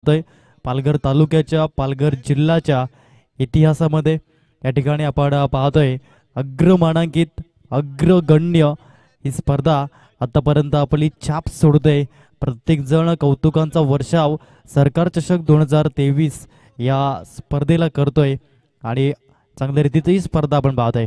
पाहतोय पालघर तालुक्याच्या पालघर जिल्ह्याच्या इतिहासामध्ये या ठिकाणी आपण पाहतोय अग्रमानांकित अग्रगण्य ही स्पर्धा आतापर्यंत आपली छाप सोडते। प्रत्येक जण कौतुकांचा वर्षाव सरकार चषक 2023 या स्पर्धेला करतोय आणि चांगल्या रीतीची ही स्पर्धा आपण पाहतोय।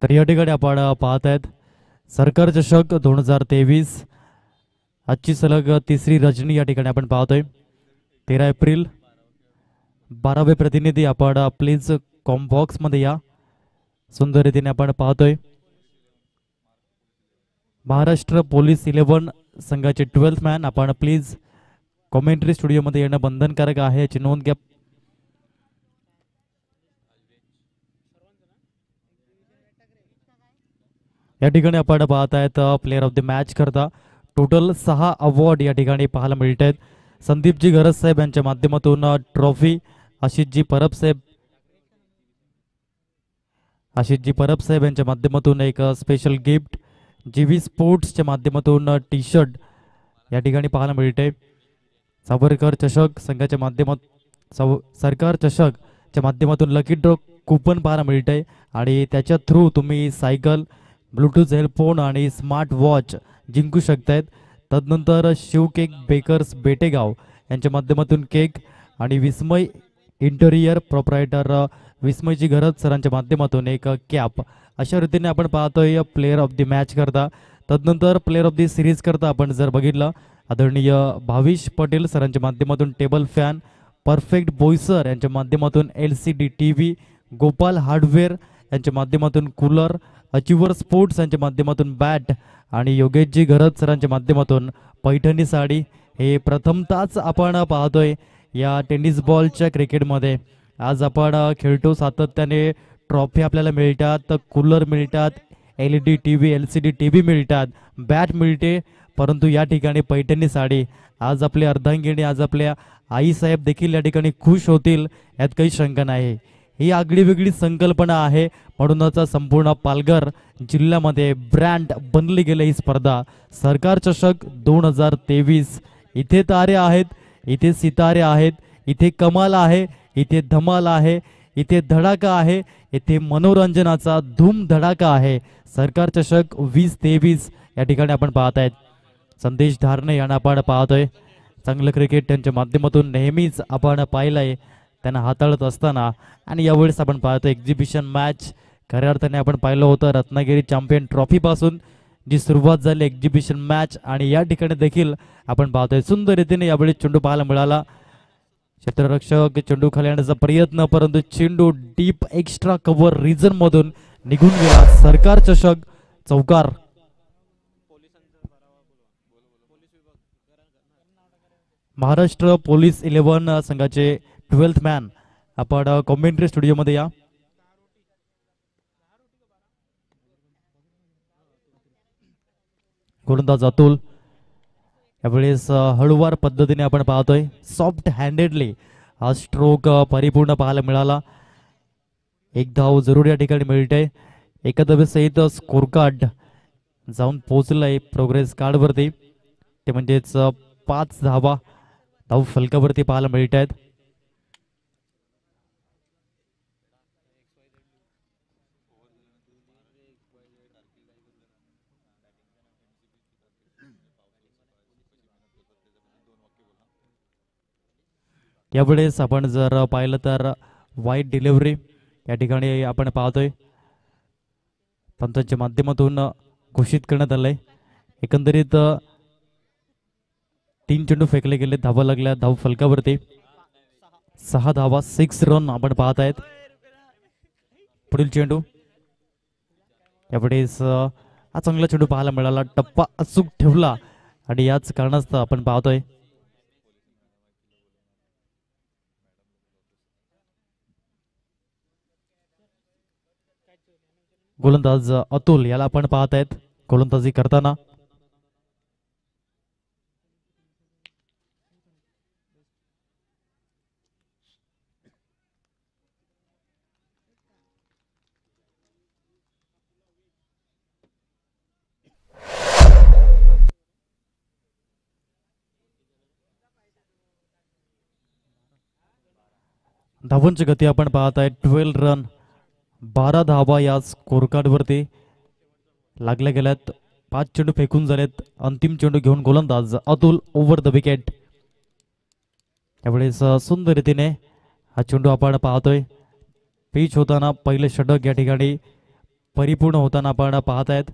तर या ठिकाणी आपण पाहत आहेत सरकार चषक 2023 आजची सलग तिसरी रजनी या ठिकाणी आपण पाहतोय। 13 एप्रिल 12वे प्रतिनिधी आपण प्लीज कॉम्बॉक्स मध्ये या। सुंदर रीतीने आपण पाहतोय महाराष्ट्र पोलीस 11 संघाचे 12th मॅन आपण प्लीज कॉमेंट्री स्टुडिओ मध्ये येणं बंधनकारक आहे याची नोंद घ्या। या ठिकाणी आपण पाहत आहेत प्लेयर ऑफ द मॅच करता टोटल 6 अवॉर्ड या ठिकाणी पाहायला मिळत आहेत। संदीपजी गरज साहेब यांच्या माध्यमातून ट्रॉफी, आशिषजी परब साहेब यांच्या माध्यमातून एक स्पेशल गिफ्ट, जीवी स्पोर्ट्सच्या माध्यमातून टी शर्ट या ठिकाणी पाहायला मिळते। सावरकर चषक संघाच्या माध्यमातून सरकार चषकच्या माध्यमातून लकी ड्रॉ कुपन पाहायला मिळते आणि त्याच्या थ्रू तुम्ही सायकल, ब्लूटूथ हेडफोन आणि स्मार्ट वॉच जिंकू शकतायत। तदनंतर शिव केक बेकर्स बेटेगाव यांच्या माध्यमातून केक आणि विस्मय इंटेरियर प्रोप्रायटर विस्मयची गरज सरांच्या माध्यमातून एक कॅप अशा रीतीने आपण पाहतोय प्लेयर ऑफ द मॅच करता। तदनंतर प्लेयर ऑफ द सिरीज करता आपण जर बघितलं आदरणीय भाविश पटेल सरांच्या माध्यमातून टेबल फॅन, परफेक्ट बोईसर यांच्या माध्यमातून LCD TV, गोपाल हार्डवेअर यांच्या माध्यमातून कूलर, अचिवर स्पोर्ट्स यांच्या माध्यमातून बॅट आणि योगेशजी गरज सरांच्या माध्यमातून पैठणी साडी हे प्रथमताच आपण पाहतोय या टेनिस बॉलच्या क्रिकेटमध्ये। आज आपण खेळतो सातत्याने ट्रॉफी आपल्याला मिळतात, कूलर मिळतात, LED TV LCD TV मिळतात, बॅट मिळते, परंतु या ठिकाणी पैठणी साडी आज आपले अर्धांगिनी आज आपल्या आई साहेब देखील या ठिकाणी खुश होतील यात काही शंका नाही। ही आगळी वेगळी संकल्पना आहे म्हणूनच संपूर्ण पालघर जिल्ह्यामध्ये ब्रँड बनली गेली ही स्पर्धा सरकार चषक 2023। इथे तारे आहेत, इथे सितारे आहेत, इथे कमाल आहे, इथे धमाल आहे, इथे धडाका आहे, इथे मनोरंजनाचा धूम धडाका आहे। सरकार चषक 2023 या ठिकाणी आपण पाहत आहेत। संदेश धारणे यांना आपण पाहतोय चांगलं क्रिकेट त्यांच्या माध्यमातून नेहमीच आपण पाहिलंय त्यांना हाताळत असताना आणि यावेळेस आपण पाहतो एक्झिबिशन मॅच खऱ्या अर्थाने आपण पाहिलं होतं रत्नागिरी चॅम्पियन ट्रॉफी पासून जी सुरुवात झाली एक्झिबिशन मॅच आणि या ठिकाणी देखील आपण पाहतोय सुंदर रीतीने यावेळी चेंडू पाहायला मिळाला। क्षेत्ररक्षक चेंडू खाली आणण्याचा प्रयत्न परंतु चेंडू डीप एक्स्ट्रा कव्हर रिजन मधून निघून गेला। सरकार चषक चौकार महाराष्ट्र पोलीस 11 संघाचे 12th मॅन आपण कॉमेंट्री स्टुडिओ मध्ये या। गोलंदाज अतुल यावेळेस हळूवार पद्धतीने आपण पाहतोय सॉफ्ट हँडेडली हा स्ट्रोक परिपूर्ण पाहायला मिळाला। एक धाव जरूर या ठिकाणी मिळते। एका धावेसहित स्कोर कार्ड जाऊन पोहोचलाय प्रोग्रेस कार्ड वरती ते म्हणजेच 5 धावा धाव फलकावरती पाहायला मिळत आहेत। यावेळेस आपण जर पाहिलं तर वाईट डिलिव्हरी या ठिकाणी आपण पाहतोय पंचांच्या माध्यमातून घोषित करण्यात आलंय। एकंदरीत 3 चेंडू फेकले गेले, धावा लागल्या धाव फलकावरती। 6 धावा 6 रन आपण पाहत आहेत. पुढील चेंडू यावेळेस हा चांगला चेंडू पाहायला मिळाला, टप्पा अचूक ठेवला आणि याच कारणास्तव आपण पाहतोय गोलंदाज अतुल याला आपण पाहत आहेत गोलंदाजी करताना. धावांची गती आपण पाहत आहे 12 रन, 12 धावा या स्कोर कार्ड वरती लागल्या गेल्यात. 5 चेंडू फेकून झालेत. अंतिम चेंडू घेऊन गोलंदाज अतुल ओव्हर द विकेट. त्यावेळेस सुंदर रीतीने हा चेंडू आपण पाहतोय. पिच होताना पहिले षटक या ठिकाणी परिपूर्ण होताना आपण पाहत आहेत.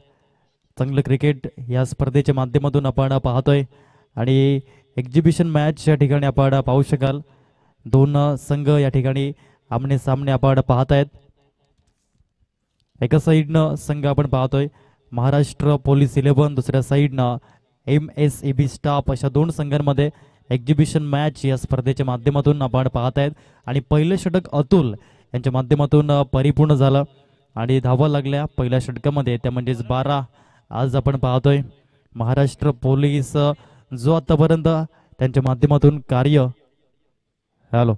चांगलं क्रिकेट या स्पर्धेच्या माध्यमातून आपण पाहतोय आणि एक्झिबिशन मॅच या ठिकाणी आपण पाहू शकाल. दोन संघ या ठिकाणी आमने सामने आपण पाहत आहेत. एका साईडनं संघ आपण पाहतोय महाराष्ट्र पोलीस 11, दुसऱ्या साईडनं MSEB स्टाफ, अशा दोन संघांमध्ये एक्झिबिशन मॅच या स्पर्धेच्या माध्यमातून आपण पाहत आहेत. आणि पहिलं षटक अतुल यांच्या माध्यमातून परिपूर्ण झालं आणि धावा लागल्या पहिल्या षटकामध्ये, त्या म्हणजेच 12. आज आपण पाहतोय महाराष्ट्र पोलीस जो आतापर्यंत त्यांच्या माध्यमातून कार्य हॅलो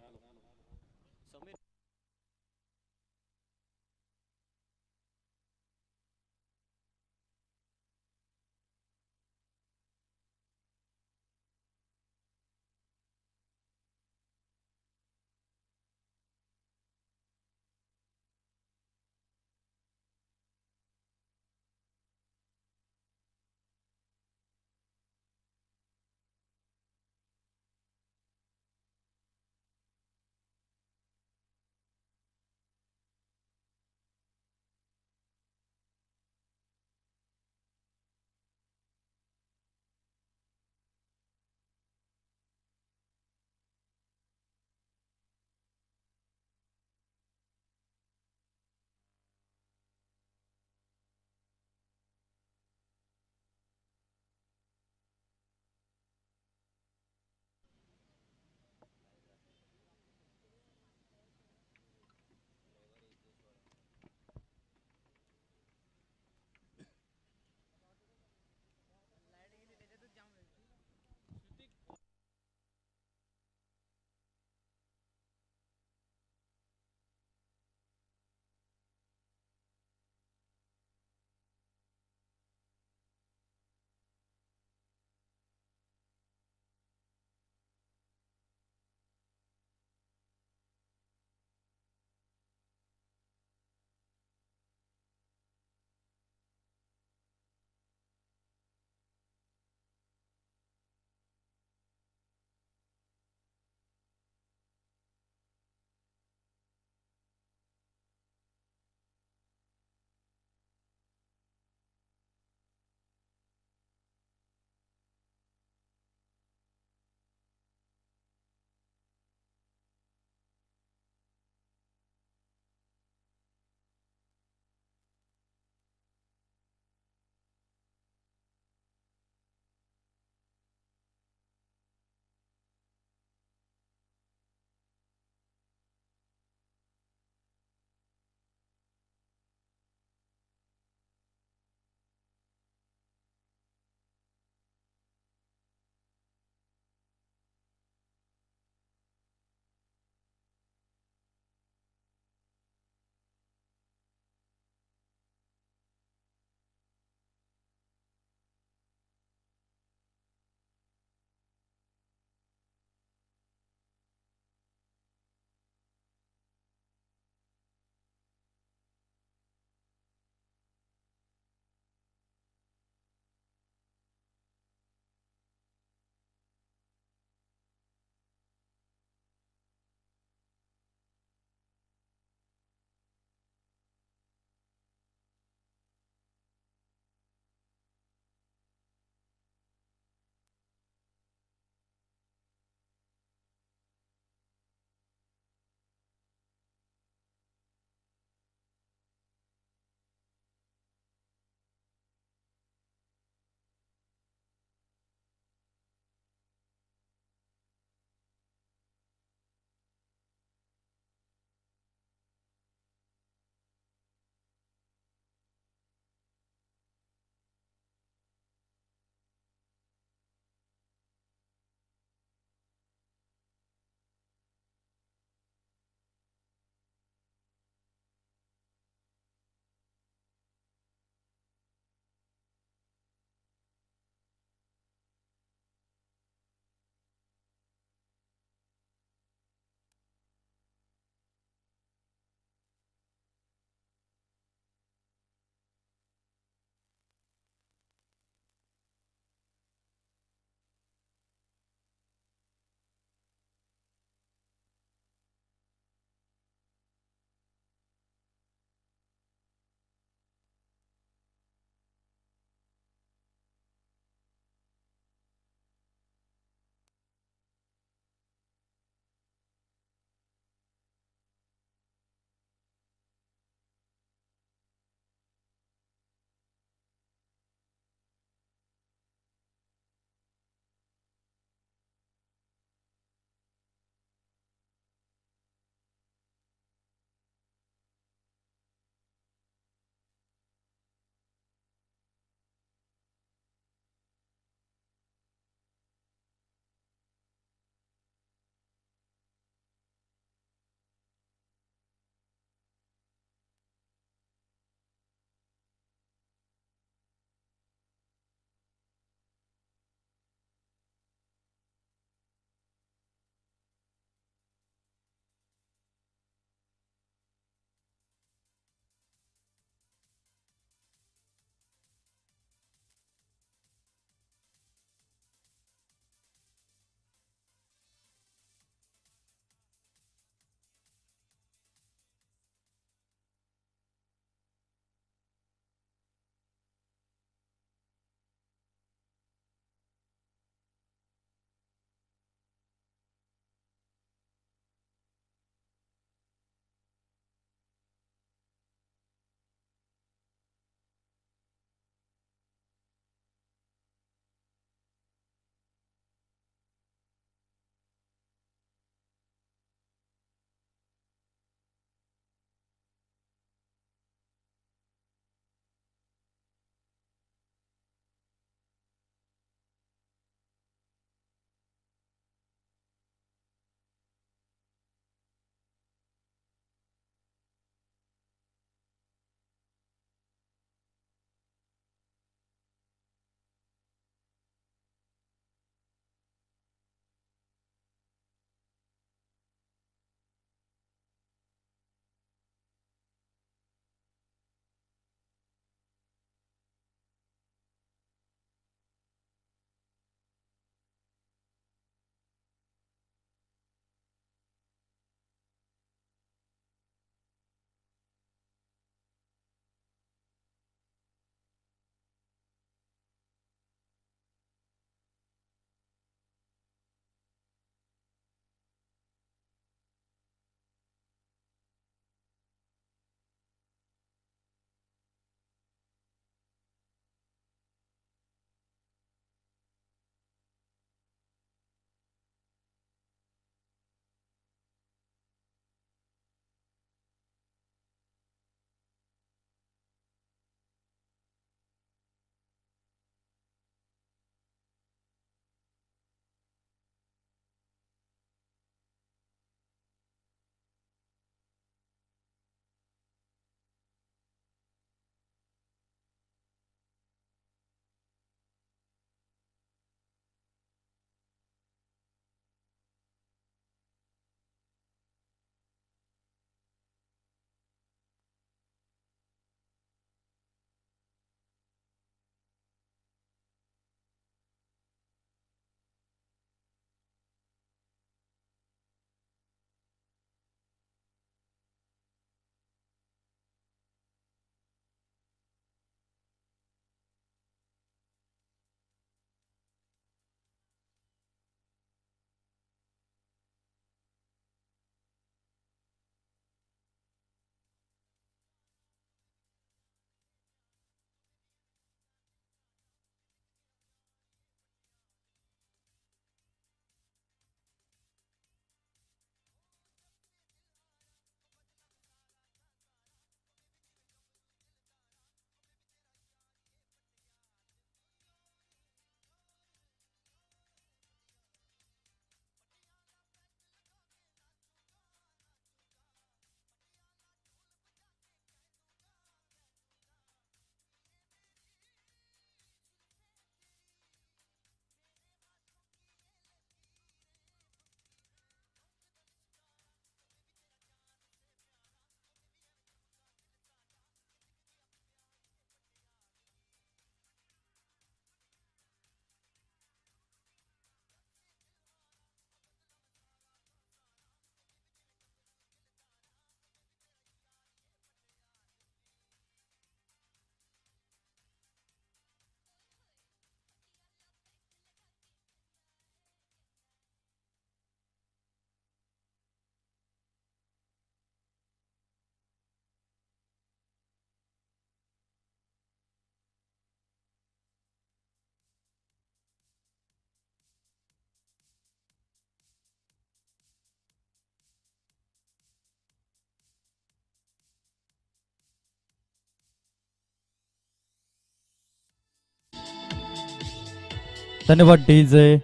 धन्यवाद डीजे.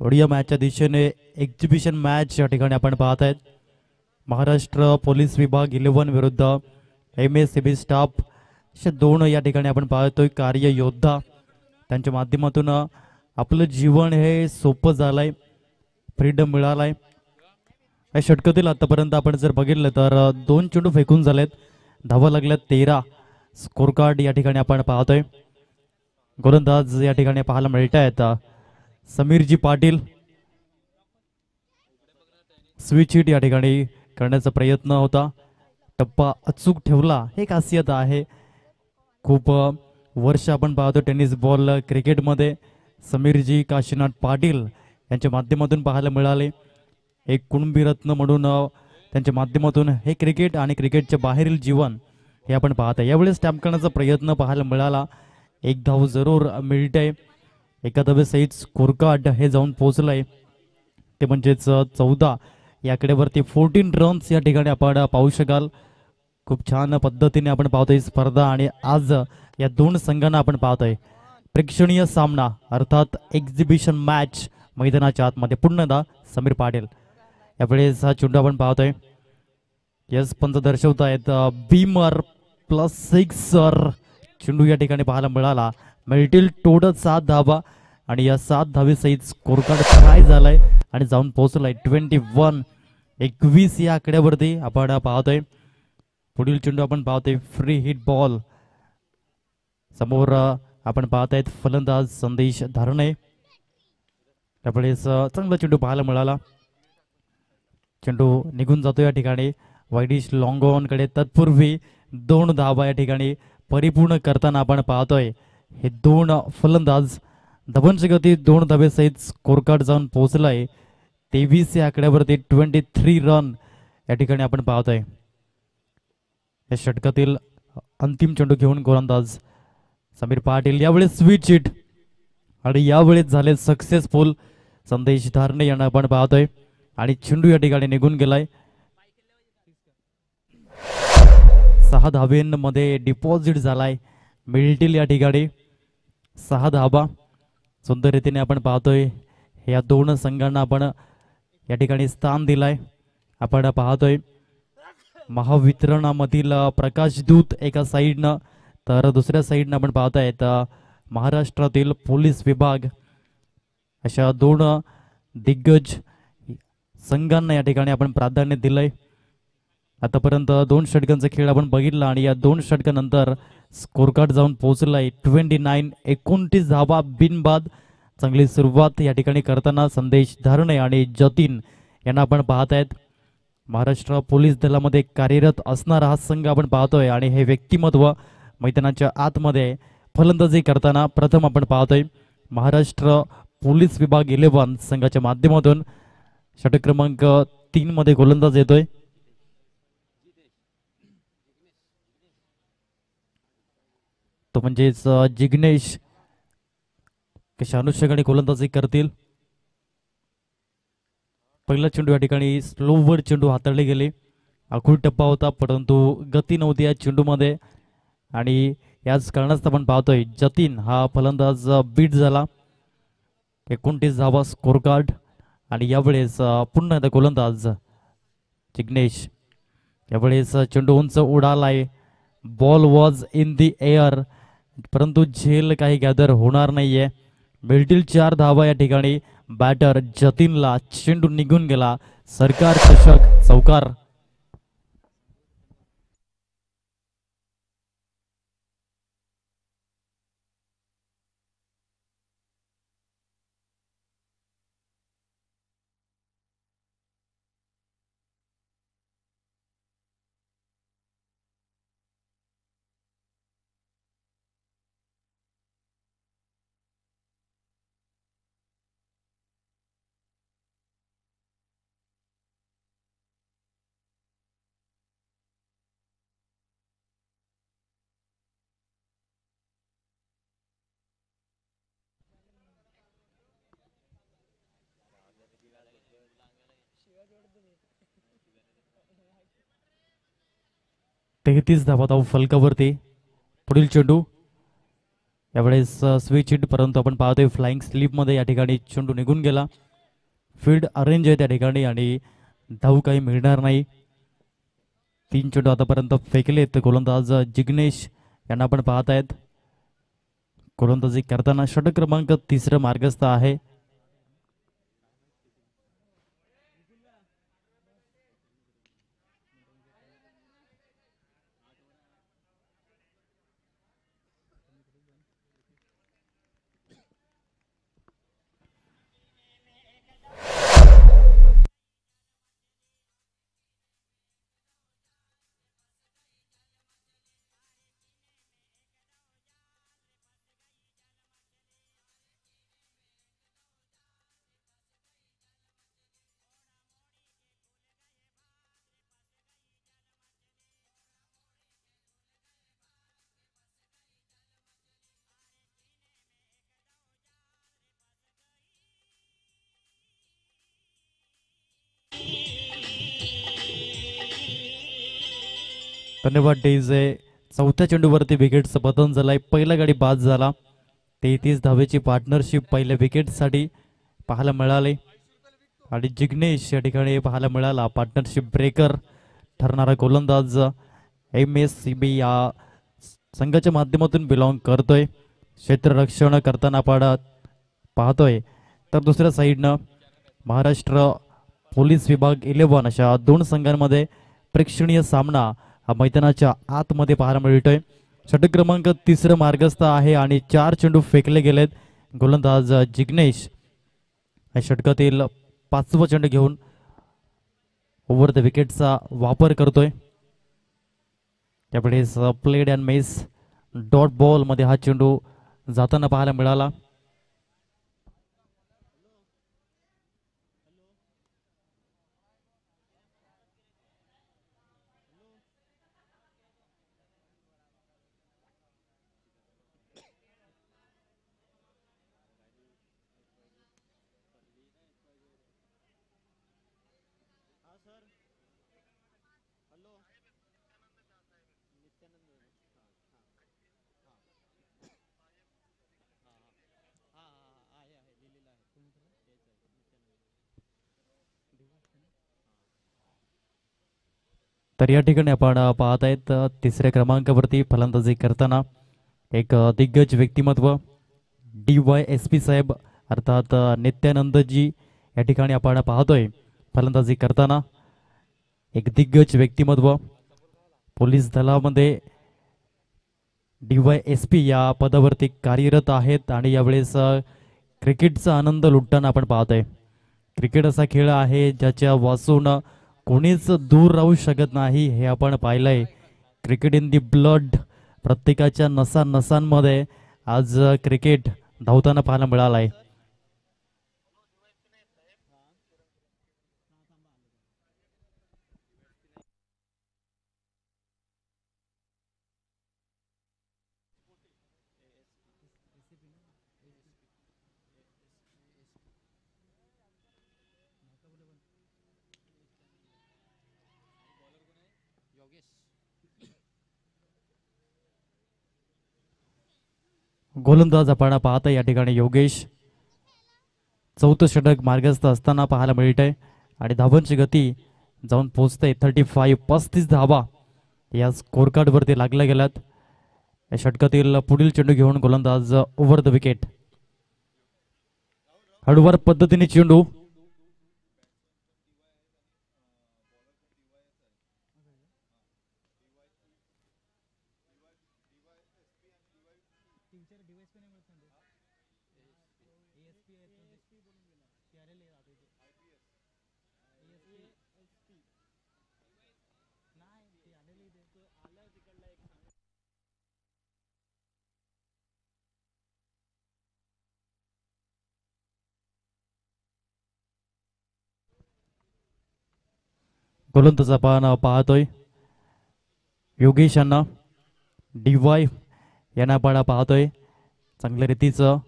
ओडिया मॅचच्या दिशेने एक्झिबिशन मॅच या ठिकाणी आपण पाहत आहेत. महाराष्ट्र पोलीस विभाग 11 विरुद्ध MSCB स्टाफ असे दोन या ठिकाणी आपण पाहतोय कार्य योद्धा. त्यांच्या माध्यमातून आपलं जीवन हे सोपं झालंय, फ्रीडम मिळालाय. या षटकातील आतापर्यंत आपण जर बघितलं तर 2 चेंडू फेकून झालेत, धावा लागल्या 13. स्कोर कार्ड या ठिकाणी आपण पाहतोय. गोलंदाज या ठिकाणी पाहायला मिळत आहेत समीरजी पाटील. स्विच हिट या ठिकाणी करण्याचा प्रयत्न होता, टप्पा अचूक ठेवला, हे खासियत आहे. खूप वर्ष आपण पाहतो टेनिस बॉल क्रिकेटमध्ये समीरजी काशीनाथ पाटील यांच्या माध्यमातून पाहायला मिळाले. एक कुणबीरत्न म्हणून त्यांच्या माध्यमातून हे क्रिकेट आणि क्रिकेटच्या बाहेरील जीवन हे आपण पाहत आहे. यावेळेस स्टॅम्प करण्याचा प्रयत्न पाहायला मिळाला. एक धाव जरूर मिळते. एका धावेसहित स्कोर कार्ड हे जाऊन पोहोचलंय, ते म्हणजेच 14. या आकड्यावरती 14 रन्स या ठिकाणी आपण पाहू शकाल. खूप छान पद्धतीने आपण पाहतोय स्पर्धा. आणि आज या दोन संघांना आपण पाहतोय प्रेक्षणीय सामना, अर्थात एक्झिबिशन मॅच मैदानाच्या आतमध्ये. पुन्हा समीर पाटील यावेळेस हा चेंडू आपण पाहतोय. यस पंच दर्शवत आहेत बीमर +6 चेंडू या ठिकाणी पाहायला मिळाला. मिळतील टोटल 7 धावा आणि या 7 धावेसहित स्कोर कार्ड काय झालाय आणि जाऊन पोहोचलाय 21 या आकड्यावरती आपण पाहतोय. पुढील चेंडू आपण पाहतोय फ्री हिट बॉल. समोर आपण पाहतायत फलंदाज संदेश धारणे. त्यावेळेस चांगला चेंडू पाहायला मिळाला. चेंडू निघून जातो या ठिकाणी वाईडिश लॉंग ऑन कडे. तत्पूर्वी 2 धावा या ठिकाणी परिपूर्ण करताना आपण पाहतोय हे 2 फलंदाज. दबंश गती 2 धावेसहित स्कोर कार्ड जाऊन पोहोचलाय 23 या आकड्यावरती. 23 रन या ठिकाणी आपण पाहतोय. या षटकातील अंतिम चेंडू घेऊन गोलंदाज समीर पाटील. यावेळेस स्विच हिट आणि यावेळेस झाले सक्सेसफुल. संदेश धारणे यांना आपण पाहतोय आणि चेंडू या ठिकाणी निघून गेलाय. 6 धावेंमध्ये डिपॉझिट झालाय. मिळतील या ठिकाणी 6 धावा. सुंदर रीतीने आपण पाहतोय या 2 संघांना आपण या ठिकाणी स्थान दिलाय. आपण पाहतोय महावितरणामधील प्रकाशदूत एका साईडनं, तर दुसऱ्या साईडनं आपण पाहतायत महाराष्ट्रातील पोलीस विभाग. अशा 2 दिग्गज संघांना या ठिकाणी आपण प्राधान्य दिलंय. आतापर्यंत 2 षटकांचा खेळ आपण बघितला आणि या 2 षटकानंतर स्कोर कार्ड जाऊन पोहोचलाय 29 धावा बिनबाद. चांगली सुरुवात या ठिकाणी करताना संदेश धारणे आणि जतीन यांना आपण पाहतायत. महाराष्ट्र पोलीस दलामध्ये कार्यरत असणारा हा संघ आपण पाहतोय आणि हे व्यक्तिमत्व मैदानाच्या आतमध्ये फलंदाजी करताना प्रथम आपण पाहतोय महाराष्ट्र पोलीस विभाग 11 संघाच्या माध्यमातून षटक क्रमांक 3 मध्ये गोलंदाज येतोय. तो म्हणजेच जिग्नेश कशा अनुषंगाने गोलंदाजी करतील. पहिला चेंडू या ठिकाणी स्लोवर चेंडू हाताळले गेले. आखूड टप्पा होता परंतु गती नव्हती या चेंडूमध्ये आणि याच कारणास्तव आपण पाहतोय जतीन हा फलंदाज बीट झाला. 29 धावा स्कोर कार्ड आणि यावेळेस पुन्हा एकदा गोलंदाज जिग्नेश. यावेळेस चेंडू उंच उडालाय. Ball was in the air परंतु झेल काही गॅदर होणार नाहीये. मिळतील 4 धावा या ठिकाणी. बॅटर जतीनला चेंडू निघून गेला. सरकार चषक चौकार. तेहतीस धावा धाव फलकावरती. पुढील चेंडू यावेळेस स्विच हिट, परंतु आपण पाहतोय फ्लाइंग स्लिपमध्ये या ठिकाणी चेंडू निघून गेला. फील्ड अरेंज आहे त्या ठिकाणी आणि धाव काही मिळणार नाही. 3 चेंडू आतापर्यंत फेकलेत. गोलंदाज जिग्नेश यांना आपण पाहत आहेत. गोलंदाजी करताना षटक क्रमांक 3 मार्गस्थ आहे. धन्यवाद डेजे. चौथ्या चेंडूवरती विकेटचं पतन झालंय. पहिला गाडी बाद झाला. 33 धावेची पार्टनरशिप पहिल्या विकेटसाठी पाहायला मिळाले आणि जिग्नेश या ठिकाणी पाहायला मिळाला. पार्टनरशिप ब्रेकर ठरणारा गोलंदाज MSCB या संघाच्या माध्यमातून बिलॉंग करतोय. क्षेत्ररक्षण करताना पाहतोय. तर दुसऱ्या साईडनं महाराष्ट्र पोलीस विभाग 11 अशा 2 संघांमध्ये प्रेक्षणीय सामना हा मैदानाच्या आतमध्ये पाहायला मिळतोय. षटक क्रमांक 3 मार्गस्थ आहे आणि 4 चेंडू फेकले गेलेत. गोलंदाज जिग्नेश या षटकातील 5वा चेंडू घेऊन ओव्हर द विकेटचा वापर करतोय. त्यावेळेस played and mess dot ball मध्ये हा चेंडू जाताना पाहायला मिळाला. तर या ठिकाणी आपण पाहत आहेत 3ऱ्या क्रमांकावरती फलंदाजी करताना एक दिग्गज व्यक्तिमत्व DYSP साहेब अर्थात नित्यानंदजी या ठिकाणी आपण पाहतोय. फलंदाजी करताना एक दिग्गज व्यक्तिमत्व पोलीस दलामध्ये DYSP या पदावरती कार्यरत आहेत आणि यावेळेस क्रिकेटचा आनंद लुटताना आपण पाहतोय. क्रिकेट असा खेळ आहे ज्याच्या वाचून कोणीच दूर राहू शकत नाही हे आपण पाहिलंय. क्रिकेट इन दी ब्लड, प्रत्येकाच्या नसा नसांमध्ये आज क्रिकेट धावताना पाहायला मिळालाय. गोलंदाज आपण पाहता या ठिकाणी योगेश. 4थं षटक मार्गस्थ असताना पाहायला मिळत आहे आणि धावांची गती जाऊन पोहोचते 35 धावा या स्कोर कार्ड वरती लागल्या गेल्यात. या षटकातील पुढील चेंडू घेऊन गोलंदाज ओव्हर द विकेट. हळूवार पद्धतीने चेंडू गोलंदाज आपण पाहतोय योगेश यांना. DY यांना आपण पाहतोय. चांगल्या रीतीचं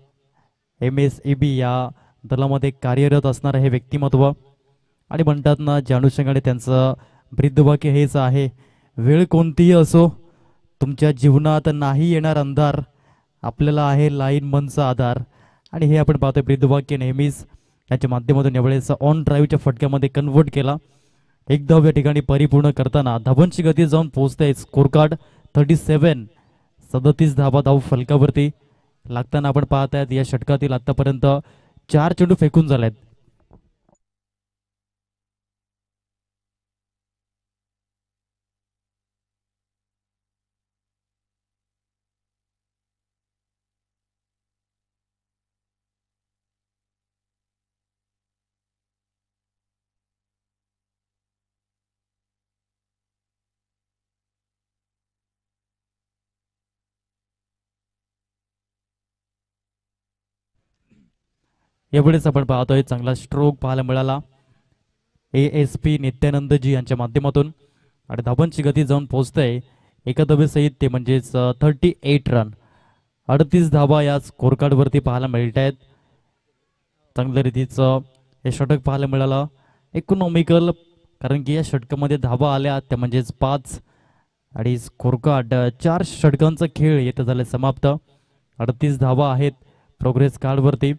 MSEB या दलामध्ये कार्यरत असणार हे व्यक्तिमत्व आणि म्हणतात ना ज्या अनुषंगाने त्यांचं ब्रीदवाक्य हेच आहे, वेळ कोणतीही असो तुमच्या जीवनात नाही येणार अंधार, आपल्याला आहे लाईन मनचा आधार. आणि हे आपण पाहतोय ब्रीदवाक्य नेहमीच याच्या माध्यमातून यावेळेस ऑन ड्राईव्हच्या फटक्यामध्ये कन्वर्ट केला. एक धाव या ठिकाणी परिपूर्ण करताना धावांची गती जाऊन पोहोचते स्कोर कार्ड 37. 37 धावा धाव फलकावरती लागताना आपण पाहतायत. या षटकातील आतापर्यंत 4 चेंडू फेकून झालेत. यावेळेस आपण पाहतोय चांगला स्ट्रोक पाहायला मिळाला ASP नित्यानंदजी यांच्या माध्यमातून. आणि धावांची गती जाऊन पोहोचते एका धावेसहित ते म्हणजेच 38 रन. 38 धावा या स्कोर कार्डवरती पाहायला मिळत आहेत. चांगल्या रीतीचं हे षटक पाहायला मिळालं. इकॉनॉमिकल, कारण की या षटकामध्ये धावा आल्या त्या म्हणजेच 5. आणि स्कोर कार्ड 4 षटकांचा खेळ येतं झाले समाप्त. 38 धावा आहेत प्रोग्रेस कार्डवरती.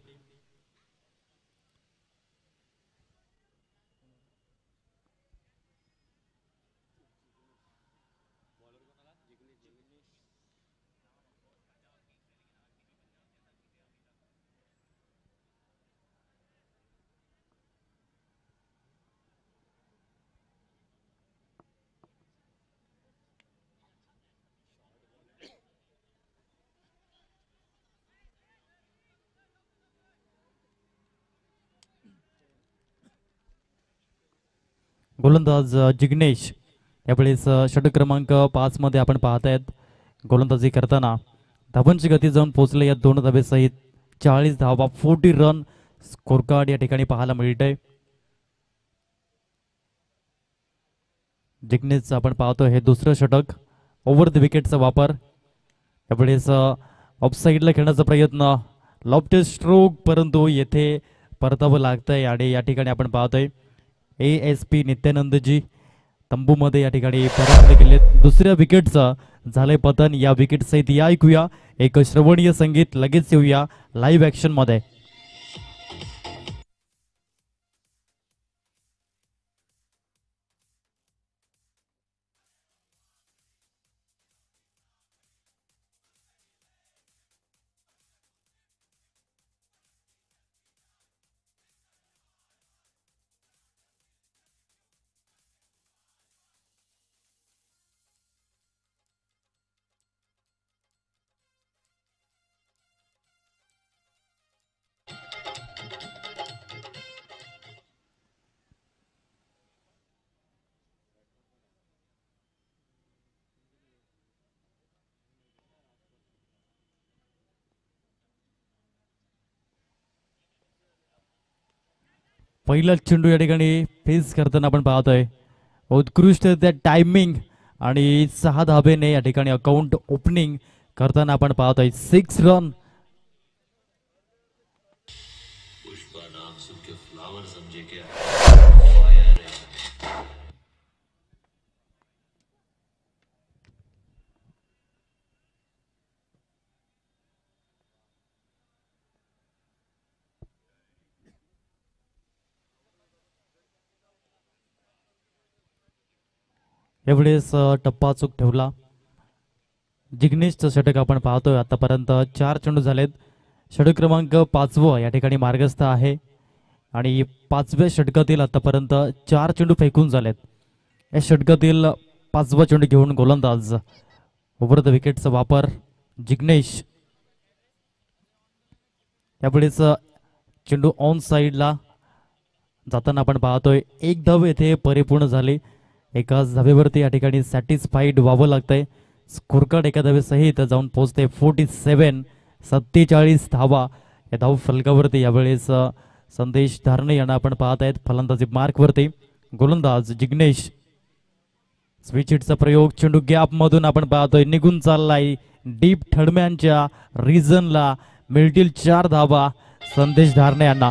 गोलंदाज जिग्नेश यावेळेस षटक क्रमांक 5 मध्ये आपण पाहतायत. गोलंदाजी करताना धावांची गती जाऊन पोहोचले या 2 धावेसहित 40 धावा 40 रन स्कोर कार्ड या ठिकाणी पाहायला मिळत आहे. जिग्नेशचं आपण पाहतो हे दुसरं षटक. ओव्हर द विकेटचा वापर. यावेळेस ऑफसाईडला खेळण्याचा प्रयत्न, लॉफ्टेड स्ट्रोक, परंतु येथे परतावं लागतंय. आणि या ठिकाणी आपण पाहतोय ASP नित्यानंदजी तंबूमध्ये या ठिकाणी परतले गेलेत. दुसऱ्या विकेटचं झालंय पतन. या विकेट सहित या ऐकूया एक श्रवणीय संगीत. लगेच येऊया लाईव्ह ऍक्शन मध्ये. पहिला चेंडू या ठिकाणी फेस करताना आपण पाहतोय उत्कृष्ट त्या टायमिंग आणि 6 धाबेने या ठिकाणी अकाउंट ओपनिंग करताना आपण पाहतोय 6 रन. यावेळेस टप्पा चूक ठेवला. जिग्नेशचं षटक आपण पाहतोय. आतापर्यंत 4 चेंडू झालेत. षटक क्रमांक 5 या ठिकाणी मार्गस्थ आहे. आणि 5व्या षटकातील आतापर्यंत 4 चेंडू फेकून झालेत. या षटकातील 5वा चेंडू घेऊन गोलंदाज. ओव्हर द विकेटचा वापर जिग्नेश. यावेळेस चेंडू ऑन साईडला जाताना आपण पाहतोय. एक धाव येथे परिपूर्ण झाली. एकाच धावेवरती या ठिकाणी सॅटिस्फाईड व्हावं लागतंय. स्कोर कार्ड एका धावेसहित जाऊन पोहोचते 47. 47 धावा या धाव फलकावरती. यावेळेस संदेश धारणे यांना आपण पाहत आहेत फलंदाजी मार्कवरती. गोलंदाज जिग्नेश. स्विच हिटचा प्रयोग. चेंडू गॅप मधून आपण पाहतोय निघून चाललाय डीप ठडम्यांच्या रिजनला. मिळतील 4 धावा संदेश धारणे यांना.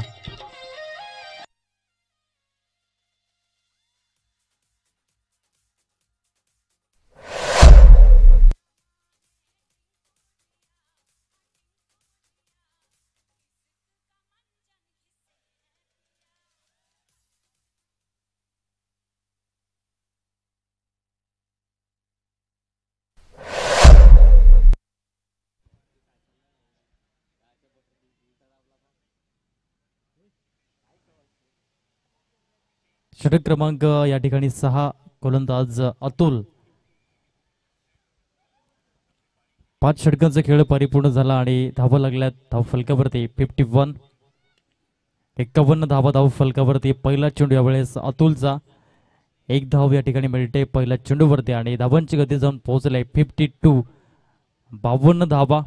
षटक क्रमांक या ठिकाणी 6 गोलंदाज अतुल. 5 षटकांचा खेळ परिपूर्ण झाला आणि धावा लागल्यात धाव फलकावरती 51. 51 धावा धाव फलकावरती. पहिला चेंडू यावेळेस अतुलचा. 1 धाव या ठिकाणी मिळते पहिल्या चेंडूवरती आणि धावांची गती जाऊन पोहोचले 52. 52 धावा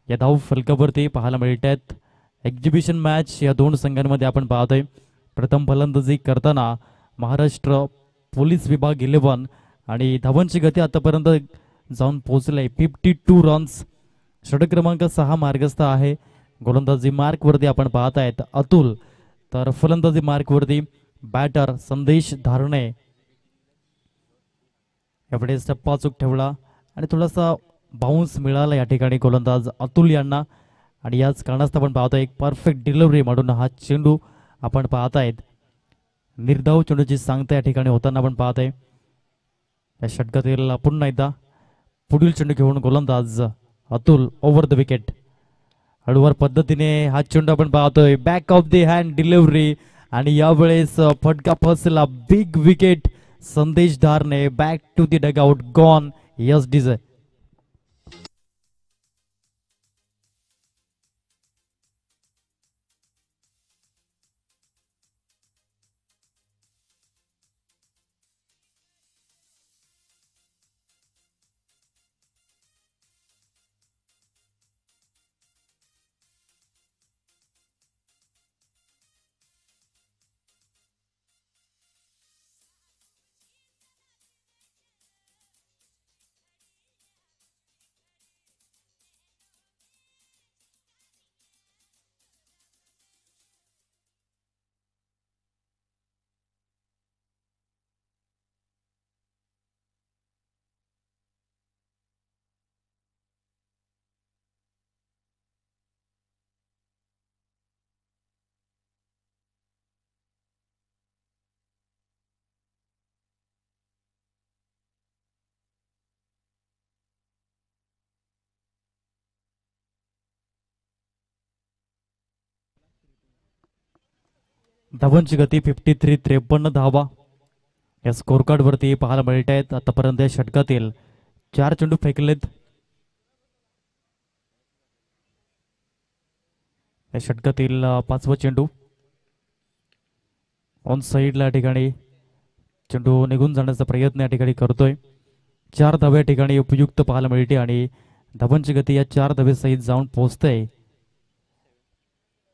या धाव फलकावरती पाहायला मिळत आहेत. एक्झिबिशन मॅच या दोन संघांमध्ये आपण पाहतोय. प्रथम फलंदाजी करताना महाराष्ट्र पोलीस विभाग 11 आणि धावांची गती आतापर्यंत जाऊन पोहोचले 52 रन्स. षटक क्रमांक 6 मार्गस्थ आहे. गोलंदाजी मार्कवरती आपण पाहत आहेत अतुल, तर फलंदाजी मार्कवरती बॅटर संदेश धारणे. यापुढे टप्पा चूक ठेवला आणि थोडासा बाउन्स मिळाला या ठिकाणी गोलंदाज अतुल यांना आणि याच कारणास्तव आपण पाहतोय एक परफेक्ट डिलिव्हरी म्हणून हा चेंडू आपण पाहत आहेत. निर्धाव चेंडूची सांगता या ठिकाणी होताना आपण पाहतोय. या षटकातील पुन्हा एकदा पुढील चेंडू घेऊन गोलंदाज अतुल ओव्हर द विकेट. हळूवार पद्धतीने हा चेंडू आपण पाहतोय. Back of the hand delivery आणि यावेळेस फटका फसला. Big wicket. Sandesh Dharne back to the dugout. Gone. Yes DJ. धावांची गती 53. 53 धावा या स्कोर कार्ड वरती पाहायला मिळत आहेत. आतापर्यंत या षटकातील 4 चेंडू फेकलेत. या षटकातील 5वा चेंडू ऑन साईडला या ठिकाणी चेंडू निघून जाण्याचा प्रयत्न या ठिकाणी करतोय. 4 धावे या ठिकाणी उपयुक्त पाहायला मिळते आणि धावांची गती या 4 धावे सहित जाऊन पोहोचते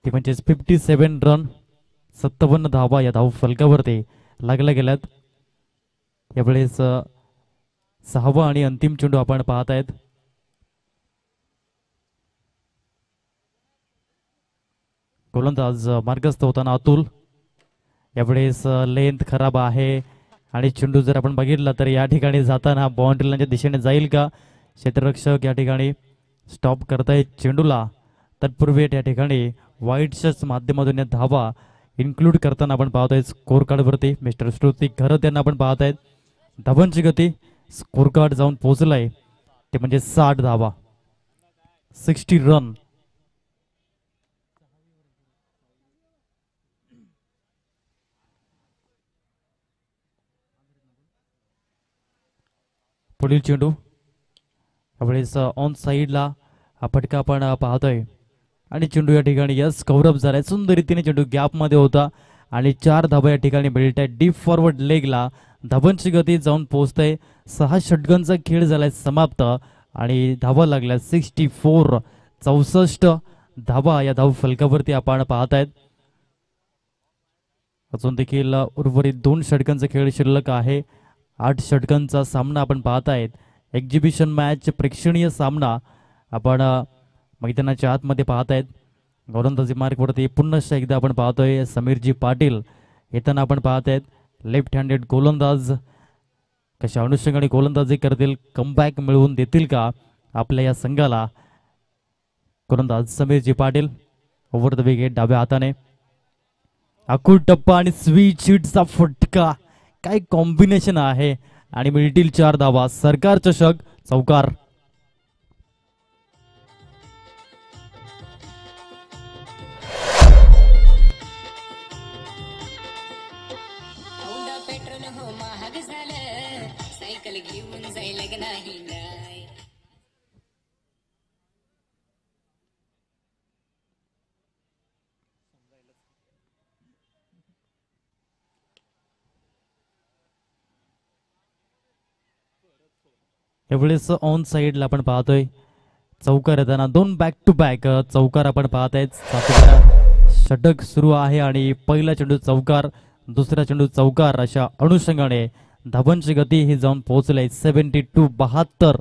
ती म्हणजे 57 रन. 57 धावा या धाव फलकावरती लागल्या गेल्यात. यावेळेस 6वा आणि अंतिम चेंडू आपण पाहत आहेत. गोलंदाज मार्गस्थ होताना अतुल. यावेळेस लेंथ खराब आहे आणि चेंडू जर आपण बघितला तर या ठिकाणी जाताना बाउंड्री लाईनच्या दिशेने जाईल का. क्षेत्ररक्षक या ठिकाणी स्टॉप करतायत चेंडूला. तत्पूर्वी या ठिकाणी वाईटच्याच माध्यमातून या धावा इन्क्लूड करताना आपण पाहतोय स्कोर कार्डवरती मिस्टर श्रुती घरत यांना आपण पाहत आहेत. धावांची गती स्कोर कार्ड जाऊन पोहोचलाय ते म्हणजे 60 धावा. 60 रन. पुढील चेंडू यावेळेस ऑन साईडला हा फटका आपण पाहतोय आणि चेंडू या ठिकाणी यस कव्हरअप झालाय. सुंदर रीतीने चेंडू गॅप मध्ये होता आणि 4 धावा या ठिकाणी मिळत आहेत डीप फॉरवर्ड लेगला. धावांची गती जाऊन पोहोचते. 6 षटकांचा खेळ झालाय समाप्त आणि धावा लागल्या 64. 64 धावा या धाव फलकावरती आपण पाहत आहेत. अजून देखील उर्वरित 2 षटकांचा खेळ शिल्लक आहे. 8 षटकांचा सामना आपण पाहत आहेत. एक्झिबिशन मॅच प्रेक्षणीय सामना आपण मैदानाच्या आतमध्ये पाहत आहेत. गोलंदाजी मार्कवरती पुन्हा एकदा आपण पाहतोय समीरजी पाटील येताना आपण पाहत आहेत. लेफ्ट हँडेड गोलंदाज कशा अनुषंगाने गोलंदाजी करतील, कमबॅक मिळवून देतील का आपल्या या संघाला. गोलंदाज समीरजी पाटील ओव्हर द विकेट डाव्या हाताने. आखूड टप्पा आणि स्वीट हिटचा फटका. काय कॉम्बिनेशन आहे आणि मिळतील 4 धावा. सरकार चषक चौकार. घेऊन जाईल नाही नाही. यावेळेस ऑन साईडला आपण पाहतोय चौकार येताना दोन बॅक टू बॅक चौकार आपण पाहत आहेत. सातव्या षटक सुरू आहे आणि पहिला चेंडू चौकार, दुसरा चेंडू चौकार अशा अनुषंगाने धावांची गती ही जाऊन पोहोचले 72-72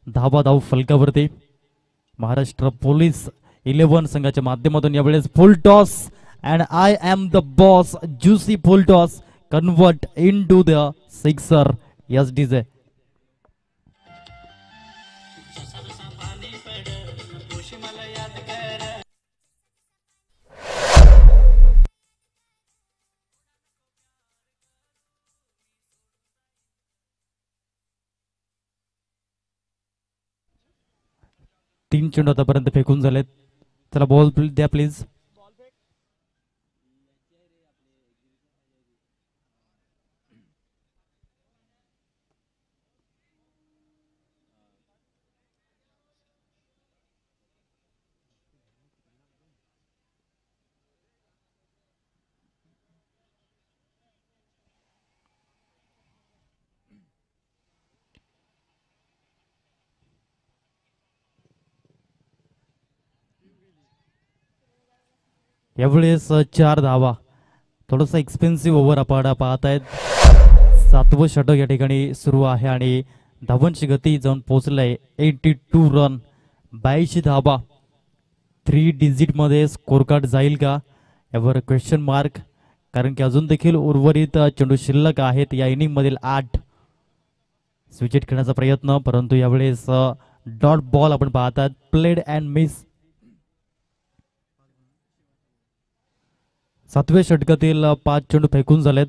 धावा धाव फलकावरती. महाराष्ट्र पोलीस 11 संघाच्या माध्यमातून यावेळेस full toss and I am the boss juicy full toss convert into the sixer. Yes DJ. तीन चेंडू आतापर्यंत फेकून झालेत. चला बॉल द्या प्लीज. यावेळेस 4 धावा. थोडंसं एक्सपेन्सिव्ह ओव्हर आपण पाहत आहेत. 7वं षटक या ठिकाणी सुरू आहे आणि धावांची गती जाऊन पोहोचलंय 82 रन, 82 धावा. 3 डिजिटमध्ये स्कोर कार्ड जाईल का यावर क्वेश्चन मार्क, कारण की अजून देखील उर्वरित चेंडू शिल्लक आहेत. या इनिंगमधील 8 स्विचेट खेळण्याचा प्रयत्न, परंतु यावेळेस डॉट बॉल आपण पाहतात. Played and miss. 7व्या षटकातील 5 चेंडू फेकून झालेत.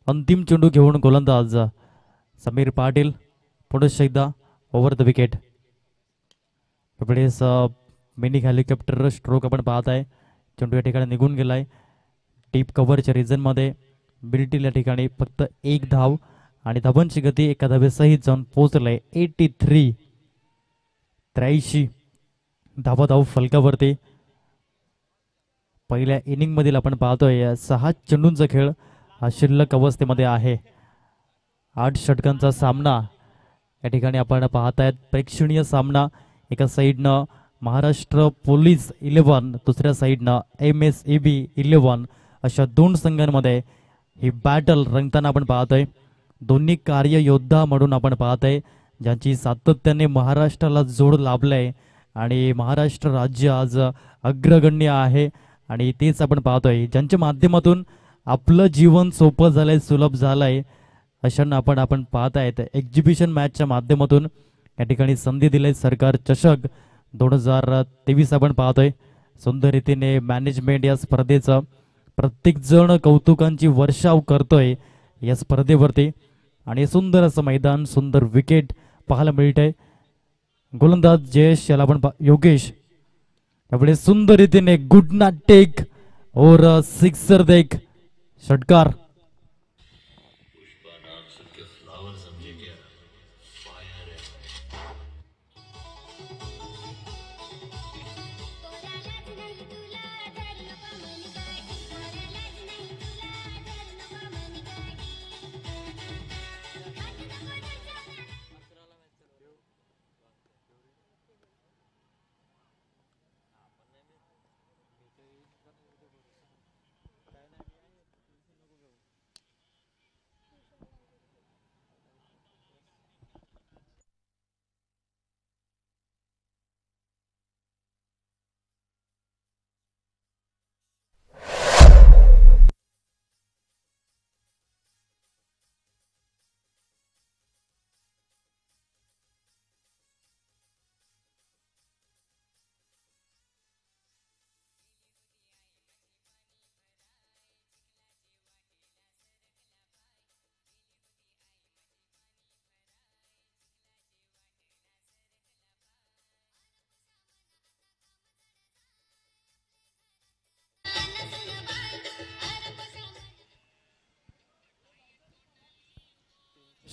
अंतिम चेंडू घेऊन गोलंदाज समीर पाटील पुन्हा एकदा ओव्हर द विकेट. यावेळेस मिनी हेलिकॉप्टर स्ट्रोक आपण पाहत आहे. चेंडू या ठिकाणी निघून गेलाय डीप कव्हरच्या रिजनमध्ये. बिल्टील या ठिकाणी फक्त 1 धाव आणि धावांची गती एका धावेसहित जाऊन पोहोचलंय 83 धावा धाव फलकावरती. पहिल्या इनिंग मधील आपण पाहतोय 6 चेंडूंचा खेळ हा शिल्लक अवस्थेमध्ये आहे. 8 षटकांचा सामना या ठिकाणी आपण पाहतायत. प्रेक्षणीय सामना. एका साईडनं महाराष्ट्र पोलीस 11, दुसऱ्या साईडनं MSEB 11 अशा 2 संघांमध्ये ही बॅटल रंगताना आपण पाहतोय. दोन्ही कार्ययोद्धा म्हणून आपण पाहतोय ज्यांची सातत्याने महाराष्ट्राला जोड लाभलंय आणि महाराष्ट्र राज्य आज अग्रगण्य आहे. आणि तेच आपण पाहतोय ज्यांच्या माध्यमातून आपलं जीवन सोपं झालंय, सुलभ झालंय. अशांना आपण पाहतायत एक्झिबिशन मॅचच्या माध्यमातून या ठिकाणी संधी दिले. सरकार चषक 2023 आपण पाहतोय. सुंदर रीतीने मॅनेजमेंट या स्पर्धेचं प्रत्येक जण कौतुकांची वर्षाव करतोय या स्पर्धेवरती आणि सुंदर असं मैदान, सुंदर विकेट पाहायला मिळतंय. गोलंदाज जयेश याला आपण योगेश यापुढे सुंदर रीतीने गुड नॉट टेक और सिक्सर देख षटकार.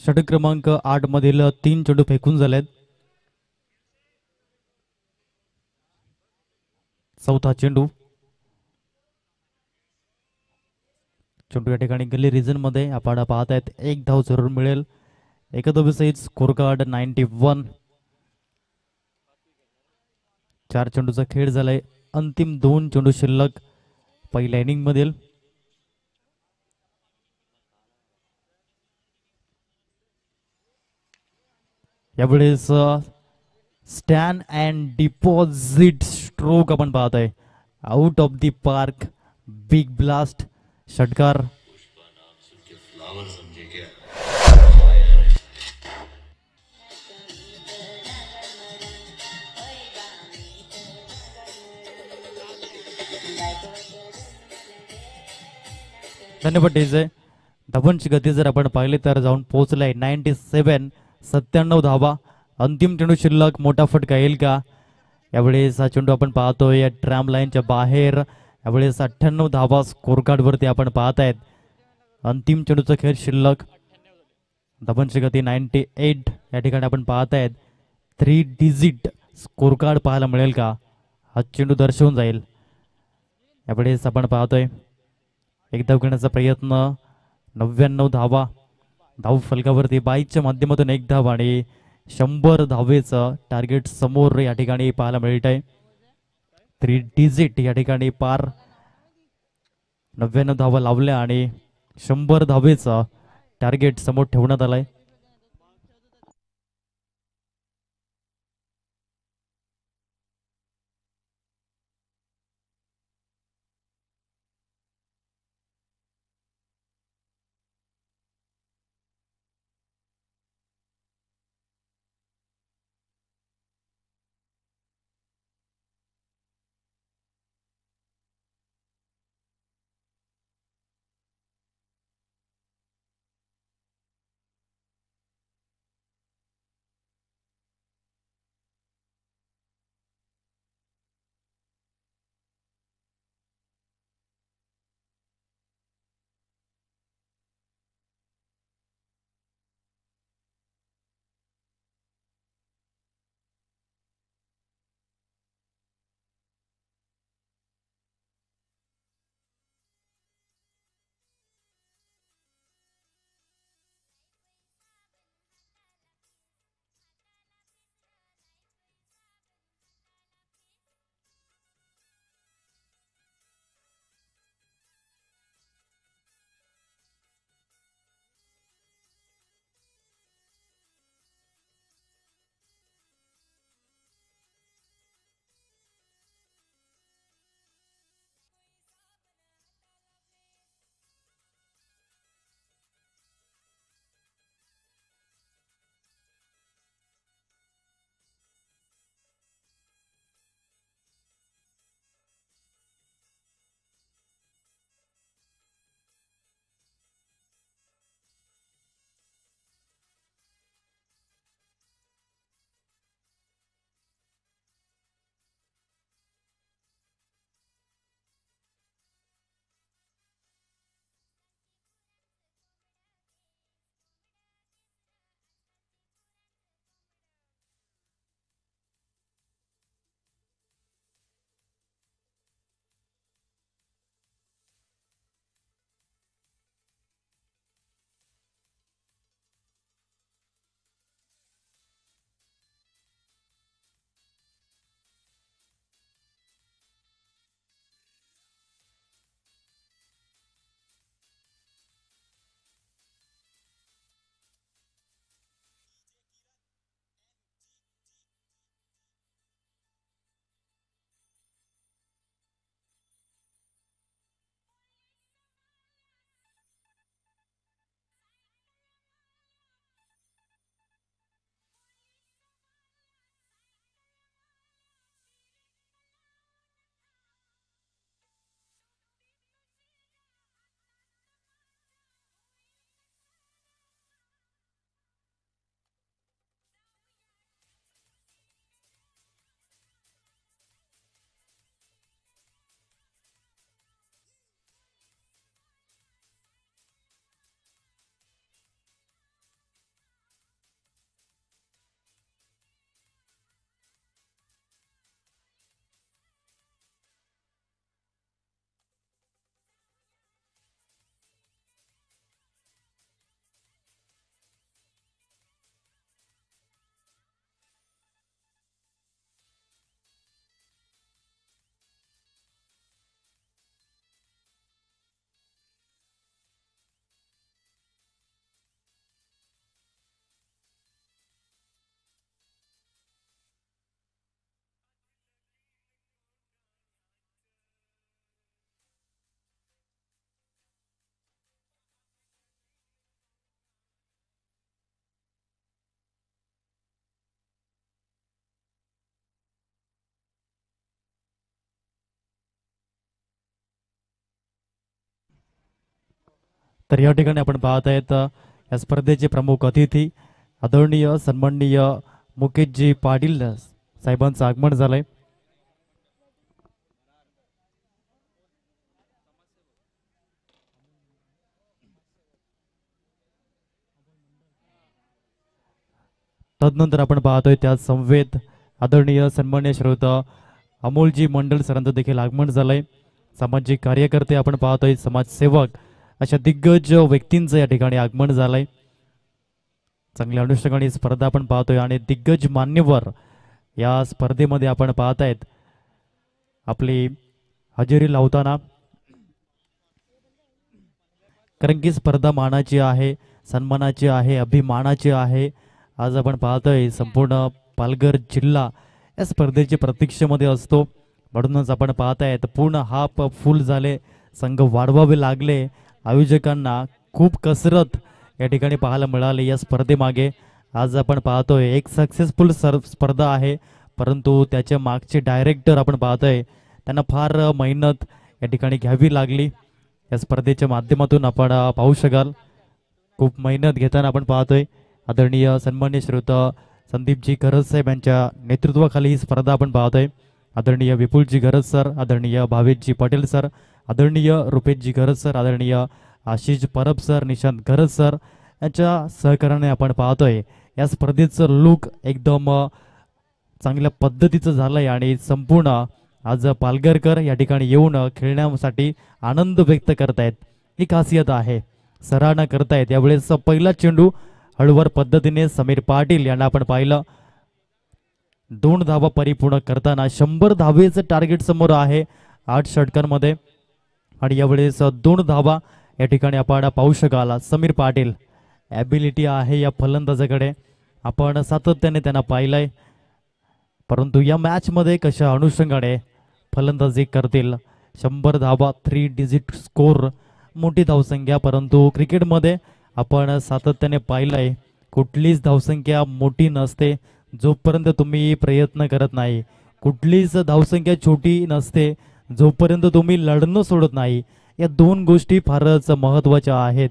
षटक क्रमांक 8 मधील 3 चेंडू फेकून झालेत. चौथा चेंडू चेंडू या ठिकाणी गल्ली रिजन मध्ये आपण पाहत आहेत. एक धाव जरूर मिळेल. एकदाविसहित स्कोर कार्ड 91. 4 चेंडूचा खेळ झालाय. अंतिम 2 चेंडू शिल्लक पहिल्या इनिंग मधील. यावेळेस स्टॅन अँड डिपॉझिट स्ट्रोक आपण पाहत आहे. Out of the park, big blast, षटकार. धन्यवाद डीजे. धावांची गती जर आपण पाहिली तर जाऊन पोहोचलाय 97. 97 धावा. अंतिम चेंडू शिल्लक. मोठा फटका येईल का? यावेळेस हा चेंडू आपण पाहतोय ट्रॅम लाईनच्या बाहेर. यावेळेस 98 धावा स्कोर कार्ड वरती आपण पाहत आहेत. अंतिम चेंडूचा खेळ शिल्लक. धावांची गती 98 या ठिकाणी आपण पाहत आहेत. 3 डिजिट स्कोर कार्ड पाहायला मिळेल का? हा चेंडू दर्शवून जाईल. यावेळेस आपण पाहतोय एक धाव घेण्याचा प्रयत्न. 99 धावा. धाव फलकावरती 22च्या माध्यमातून एक धाव आणि 100 धावेचं टार्गेट समोर या ठिकाणी पाहायला मिळत आहे. 3 डिजिट या ठिकाणी पार. 99 धावा लावल्या आणि 100 धावेचं टार्गेट समोर ठेवण्यात आलंय. तर या ठिकाणी आपण पाहत आहेत या स्पर्धेचे प्रमुख अतिथी आदरणीय सन्माननीय मुकेशजी पाटील साहेबांचं आगमन झालंय. तदनंतर आपण पाहतोय त्या संवेद आदरणीय सन्मान्य श्रोता अमोलजी मंडल सरांचं देखील आगमन झालंय. सामाजिक कार्यकर्ते आपण पाहतोय, समाजसेवक अशा दिग्गज व्यक्तींचं या ठिकाणी आगमन झालंय. चांगल्या अनुषंगाने स्पर्धा आपण पाहतोय आणि दिग्गज मान्यवर या स्पर्धेमध्ये आपण पाहतायत आपली हजेरी लावताना, कारण की स्पर्धा मानाची आहे, सन्मानाची आहे, अभिमानाची आहे. आज आपण पाहतोय संपूर्ण पालघर जिल्हा या स्पर्धेच्या प्रतीक्षेमध्ये असतो. म्हणूनच आपण पाहतायत पूर्ण हाफ फुल झाले, संघ वाढवावे लागले. आयोजकांना खूप कसरत या ठिकाणी पाहायला मिळाली या स्पर्धेमागे. आज आपण पाहतोय एक सक्सेसफुल स्पर्धा आहे, परंतु त्याच्या मागचे डायरेक्टर आपण पाहतोय त्यांना फार मेहनत या ठिकाणी घ्यावी लागली. या स्पर्धेच्या माध्यमातून आपण पाहू शकाल खूप मेहनत घेताना आपण पाहतोय आदरणीय सन्मान्य श्रोता संदीपजी घरज साहेब यांच्या नेतृत्वाखाली ही स्पर्धा आपण पाहतोय. आदरणीय विपुलजी घरज सर, आदरणीय भावेशजी पटेल सर, आदरणीय रुपेशजी घरज सर, आदरणीय आशिष परब सर, निशांत घरज सर यांच्या सहकार्याने आपण पाहतोय या स्पर्धेचं लुक एकदम चांगल्या पद्धतीचं झालंय आणि संपूर्ण आज पालघरकर या ठिकाणी येऊन खेळण्यासाठी आनंद व्यक्त करतायत. ही खासियत आहे, सराहना करतायत. यावेळेस पहिला चेंडू हळूवार पद्धतीने समीर पाटील यांना आपण पाहिलं 2 धावा परिपूर्ण करताना 100 धावेचं टार्गेट समोर आहे 8 षटकांमध्ये आणि यावेळेस 2 धावा या ठिकाणी आपण पाहू शकाल. समीर पाटील ॲबिलिटी आहे या फलंदाजाकडे, आपण सातत्याने त्यांना पाहिलंय, परंतु या मॅचमध्ये कशा अनुषंगाने फलंदाजी करतील. 100 धावा 3 डिजिट स्कोर, मोठी धावसंख्या, परंतु क्रिकेटमध्ये आपण सातत्याने पाहिलंय कुठलीच धावसंख्या मोठी नसते जोपर्यंत तुम्ही प्रयत्न करत नाही. कुठलीच धावसंख्या छोटी नसते जोपर्यंत तुम्ही लढणं सोडत नाही. या 2 गोष्टी फारच महत्त्वाच्या आहेत.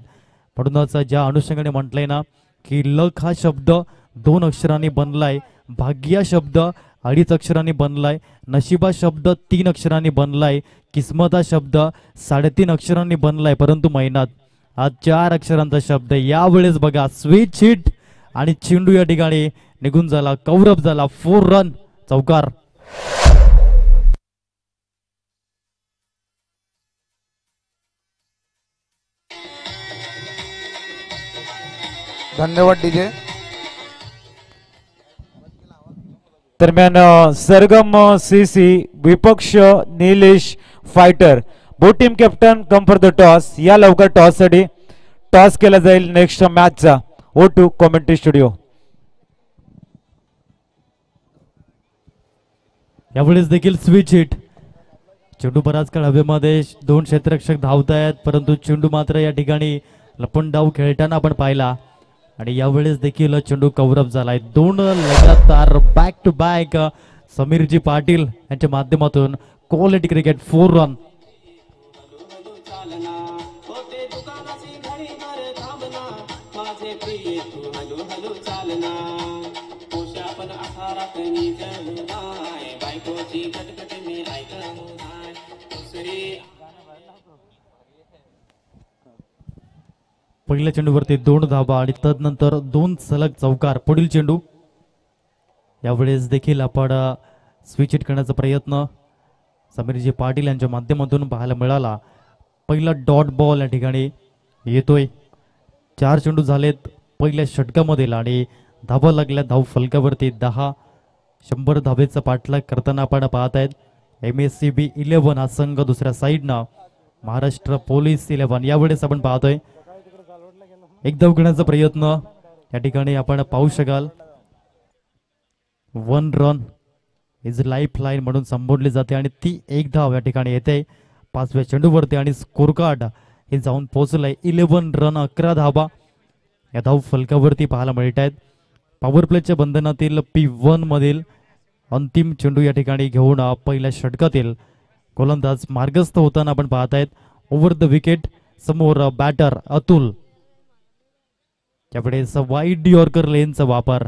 म्हणूनच ज्या अनुषंगाने म्हटलंय ना की लक हा शब्द 2 अक्षरांनी बनलाय, भाग्य शब्द 2.5 अक्षरांनी बनलाय, नशिबा शब्द 3 अक्षरांनी बनलाय, किस्मत हा शब्द 3.5 अक्षरांनी बनलाय, परंतु मेहनत हा 4 अक्षरांचा शब्द. यावेळेस बघा स्विच हिट आणि चेंडू या ठिकाणी निघून झाला, कौरव झाला, 4 रन चौकार. धन्यवाद डीजे. दरम्यान Sargam CC Vipaksh Nilesh fighter both team captain come for the toss. या लवकर टॉस साठी टॉस केला जाईल नेक्स्ट मॅचचा. Oh to commentary studio. यावेळेस देखील स्विच हिट, चेंडू बराच काळ हवेमध्ये, 2 क्षेत्ररक्षक धावतायत, परंतु चेंडू मात्र या ठिकाणी लपंड डाव खेळताना आपण पाहिला आणि यावेळेस देखील चेंडू कव्हरअप झालाय. 2 लगातार बॅक टू बॅक समीरजी पाटील यांच्या माध्यमातून क्वालिटी क्रिकेट, 4 रन. पहिल्या चेंडूवरती 2 धावा आणि तदनंतर 2 सलग चौकार. पुढील चेंडू यावेळेस देखील आपण स्विच हिट करण्याचा प्रयत्न समीरजी पाटील यांच्या माध्यमातून पाहायला मिळाला. पहिला डॉट बॉल या ठिकाणी येतोय. 4 चेंडू झालेत पहिल्या षटकामधील आणि धावा लागल्या धाव फलकावरती 10. 100 धावेचा पाठलाग करताना आपण पाहतायत MSCB 11 हा संघ, दुसऱ्या साईडनं महाराष्ट्र पोलीस 11. यावेळेस आपण पाहतोय एक धाव घेण्याचा प्रयत्न या ठिकाणी आपण पाहू शकाल. 1 रन इज लाईफ लाईन म्हणून संबोधली जाते आणि ती 1 धाव या ठिकाणी येते 5व्या चेंडूवरती आणि स्कोर कार्ड हे जाऊन पोहोचलंय 11 रन 11 धावा या धाव फलकावरती पाहायला मिळत आहेत. पॉवर प्लेच्या बंधनातील P1 मधील अंतिम चेंडू या ठिकाणी घेऊन पहिल्या षटकातील गोलंदाज मार्गस्थ होताना आपण पाहतायत. ओव्हर द विकेट समोर बॅटर अतुल, त्यावेळेस वाईड यॉर्कर लेनचा वापर.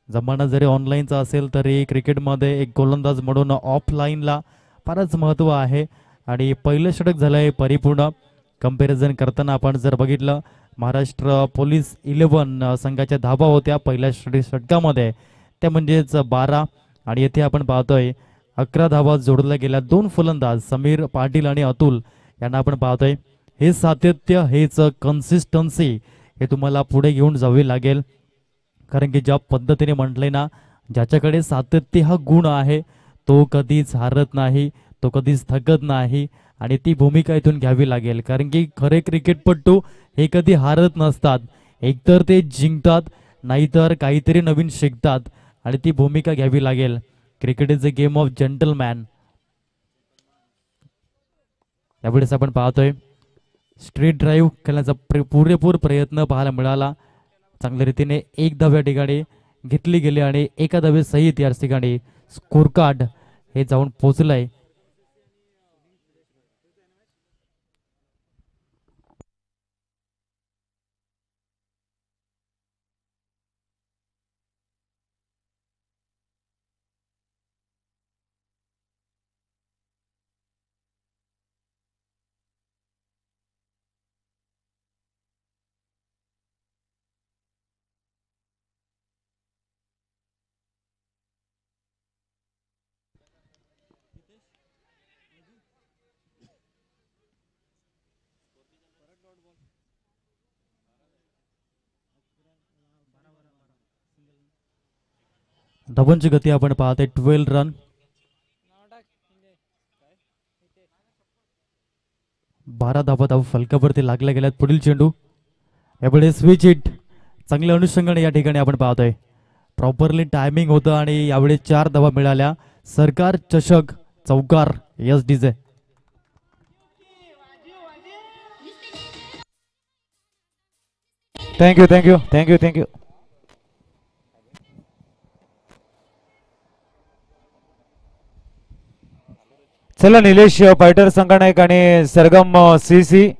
जमाना जरी ऑनलाईनचा असेल तरी क्रिकेटमध्ये एक गोलंदाज म्हणून ऑफलाईनला फारच महत्त्व आहे. आणि पहिलं षटक झालंय परिपूर्ण. कंपॅरिझन करताना आपण जर बघितलं, महाराष्ट्र पोलीस 11 संघाच्या धावा होत्या पहिल्या षटकामध्ये, त्या म्हणजेच 12. आणि येथे आपण पाहतोय 11 धावा जोडल्या गेल्या. 2 फलंदाज समीर पाटील आणि अतुल यांना आपण पाहतोय. हे सातत्य, हेच कन्सिस्टन्सी, हे तुम्हाला पुढे घेऊन जावे लागेल. कारण की ज्या पद्धतीने म्हटले ना, ज्याच्याकडे सातत्य हा गुण आहे तो कधीच हारत नाही, तो कधीच थकत नाही. आणि ती भूमिका इथून घ्यावी लागेल. कारण की खरे क्रिकेटपटू हे कधी हारत नसतात. एकतर ते जिंकतात, नाहीतर काहीतरी नवीन शिकतात. आणि ती भूमिका घ्यावी लागेल. Cricket is a game of gentleman. यावेळेस आपण पाहतोय स्ट्रेट ड्राईव्ह खेळण्याचा पुरेपूर प्रयत्न पाहायला मिळाला. चांगल्या रीतीने एक धाव या ठिकाणी घेतली गेली आणि एका धावे सहित या ठिकाणी स्कोर कार्ड हे जाऊन पोहोचलंय. धावांची गती आपण पाहतोय 12 रन. 12 धाव फलकावरती लागल्या गेल्यात. पुढील चेंडू, यापुढे स्विच हिट. चांगल्या अनुषंगाने या ठिकाणी आपण पाहतोय प्रॉपरली टायमिंग होतं आणि यावेळी 4 धावा मिळाल्या. सरकार चषक चौकार yes DJ. Thank you thank you thank you thank you. चला निलेश फायटर संघनायक आणि सरगम सीसी.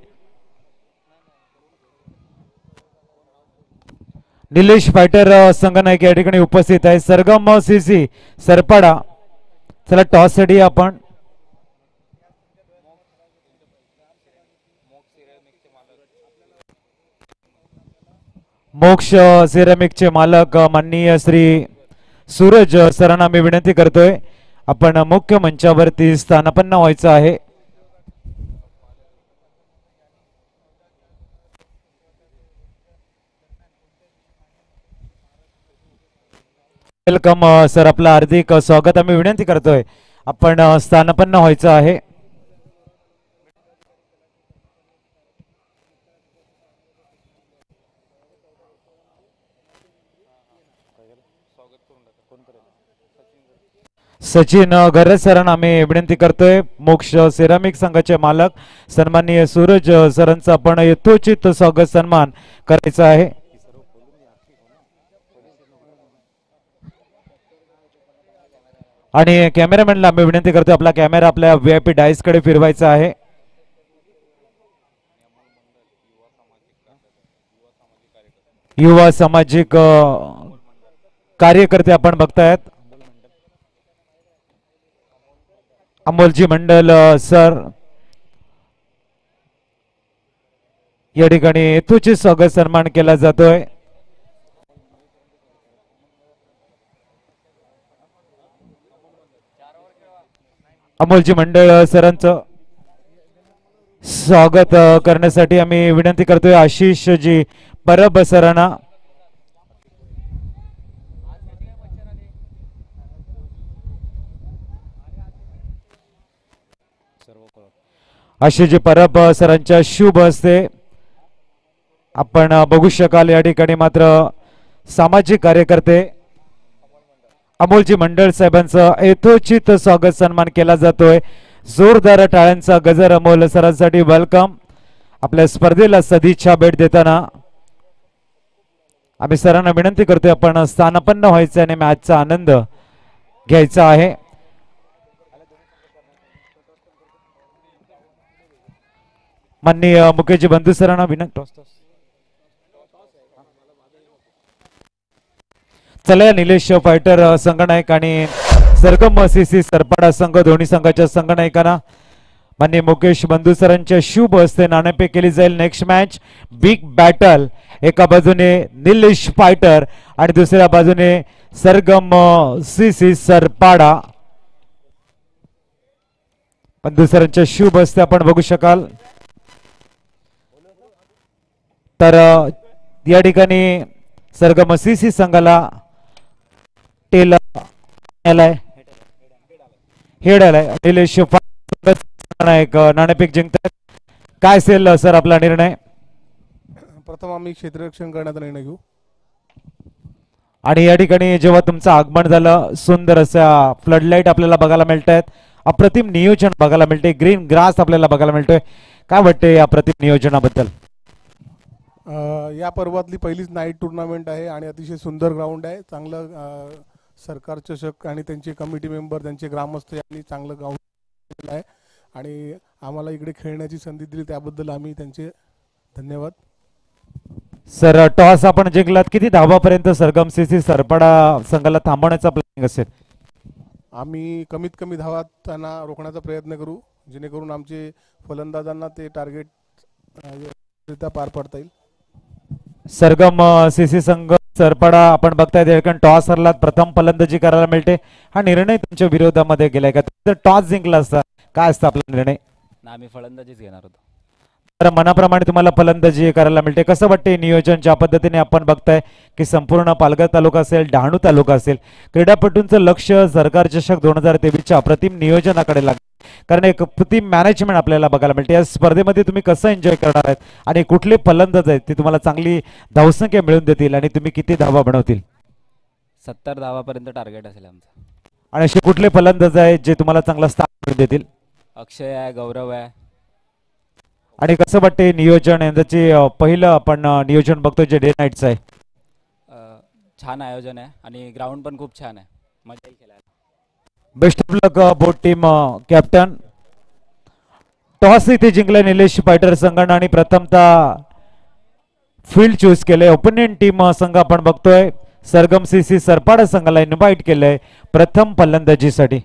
निलेश फायटर संघनायक या ठिकाणी उपस्थित आहे. सरगम सीसी सरपाडा. चला टॉस साठी आपण मोक्ष सिरेमिकचे मालक माननीय श्री सूरज सरांना मी विनंती करतोय, आपण मुख्य मंचावरती स्थानापन्न व्हायचं आहे. वेलकम सर, आपलं हार्दिक स्वागत आम्ही विनंती करतोय, आपण स्थानापन्न व्हायचं आहे. सचिन गरज सरांना आम्ही विनंती करतोय, मोक्ष सिरामिक संघाचे मालक सन्माननीय सूरज सरांचा आपण यथोचित स्वागत सन्मान करायचा आहे. आणि कॅमेरामॅनला आम्ही विनंती करतोय, आपला कॅमेरा आपल्या VIP डायस कडे फिरवायचा आहे. युवा सामाजिक कार्यकर्ते आपण बघतायत. अमोलजी मंडल सर या ठिकाणी हेतूची स्वागत सन्मान केला जातोय. अमोलजी मंडळ सरांचं स्वागत करण्यासाठी आम्ही विनंती करतोय आशिषजी परब सरांना. आशिषजी परब सरांच्या शुभ हस्ते आपण बघू शकाल. या ठिकाणी मात्र सामाजिक कार्यकर्ते अमोलजी मंडळ साहेबांचं यथोचित स्वागत सन्मान केला जातोय. जोरदार टाळ्यांचा गजर अमोल सरांसाठी. वेलकम. आपल्या स्पर्धेला सदिच्छा भेट देताना आम्ही सरांना विनंती करतोय, आपण स्थानापन्न व्हायचं आणि मॅचचा आनंद घ्यायचा आहे. माननीय मुकेशजी बंधू सरांना विनंती. चला निलेश फायटर संघनायक आणि सरगम सीसी सरपाडा संघ दोन्ही संघाच्या संघनायकांना माननीय मुकेश बंधू सरांच्या शुभ हस्ते नाणेफेक केली जाईल. Next match big battle. एका बाजूने निलेश फायटर आणि दुसऱ्या बाजूने सरगम सीसी सरपाडा. बंधू सरांच्या शुभ हस्ते आपण बघू शकाल. तर या ठिकाणी सरगम सीसी संघाला टेल आलाय, हेड आलाय. निलेश नायक नाणेफेक जिंकतात. काय असेल सर आपला निर्णय? प्रथम आम्ही क्षेत्ररक्षण करण्याचा निर्णय घेऊ. आणि या ठिकाणी जेव्हा तुमचं आगमन झालं सुंदर अशा फ्लडलाईट आपल्याला बघायला मिळत आहेत. अप्रतिम नियोजन बघायला मिळते. ग्रीन ग्रास आपल्याला बघायला मिळतोय. काय वाटते या अप्रतिम नियोजनाबद्दल? या पर्वातली पहिलीच नाईट टुर्नामेंट आहे आणि अतिशय सुंदर ग्राउंड आहे. चांगलं सरकार चषक आणि त्यांचे कमिटी मेंबर त्यांचे ग्रामस्थ यांनी चांगलं ग्राउंड केलं आहे आणि आम्हाला इकडे खेळण्याची संधी दिली त्याबद्दल आम्ही त्यांचे धन्यवाद. सर टॉस आपण जिंकलात. किती धावापर्यंत सरगम सीसी सरपाडा संघाला थांबवण्याचा प्लॅनिंग असेल? आम्ही कमीत कमी धावात त्यांना रोखण्याचा प्रयत्न करू जेणेकरून आमचे फलंदाजांना ते टार्गेट पार पडता येईल. सरगम सीसी संघ सरपाडा आपण बघताय त्या ठिकाणी टॉस हरलात. प्रथम फलंदाजी करायला मिळते. हा निर्णय तुमच्या विरोधामध्ये गेलाय का? तर टॉस जिंकला असता काय असतं आपला निर्णय? आम्ही फलंदाजीच घेणार होतो. तर मनाप्रमाणे तुम्हाला फलंदाजी करायला मिळते. कसं वाटते नियोजन ज्या पद्धतीने आपण बघताय की संपूर्ण पालघर तालुका असेल डहाणू तालुका असेल क्रीडापटूंचं लक्ष सरकार चषक 2023च्या अप्रतिम नियोजनाकडे लागतं. कारण एक अप्रतिम मॅनेजमेंट आपल्याला बघायला मिळते. या स्पर्धेमध्ये तुम्ही कसं एन्जॉय करणार आहेत आणि कुठले फलंदाज आहेत ते तुम्हाला चांगली धावसंख्या मिळवून देतील आणि तुम्ही किती धावा बनवतील? 70 धावापर्यंत टार्गेट असेल आमचं. आणि असे कुठले फलंदाज आहेत जे तुम्हाला चांगला स्थान मिळवून देतील? अक्षय आहे, गौरव आहे. आणि कसं वाटते नियोजन यंदाचे पहिलं आपण नियोजन बघतो जे डे नाईटचं आहे? छान आयोजन आहे आणि ग्राउंड पण खूप छान आहे. मजा येईल खेळायला. Best of luck boat team captain. Toss इथे जिंकले निलेश फायटर संघानं आणि प्रथमतः फील्ड चूज केले. ओपोनेंट टीम संघ आपण बघतोय सरगम सीसी सरपाडा संघाला इन्व्हाइट केलंय प्रथम फलंदाजीसाठी.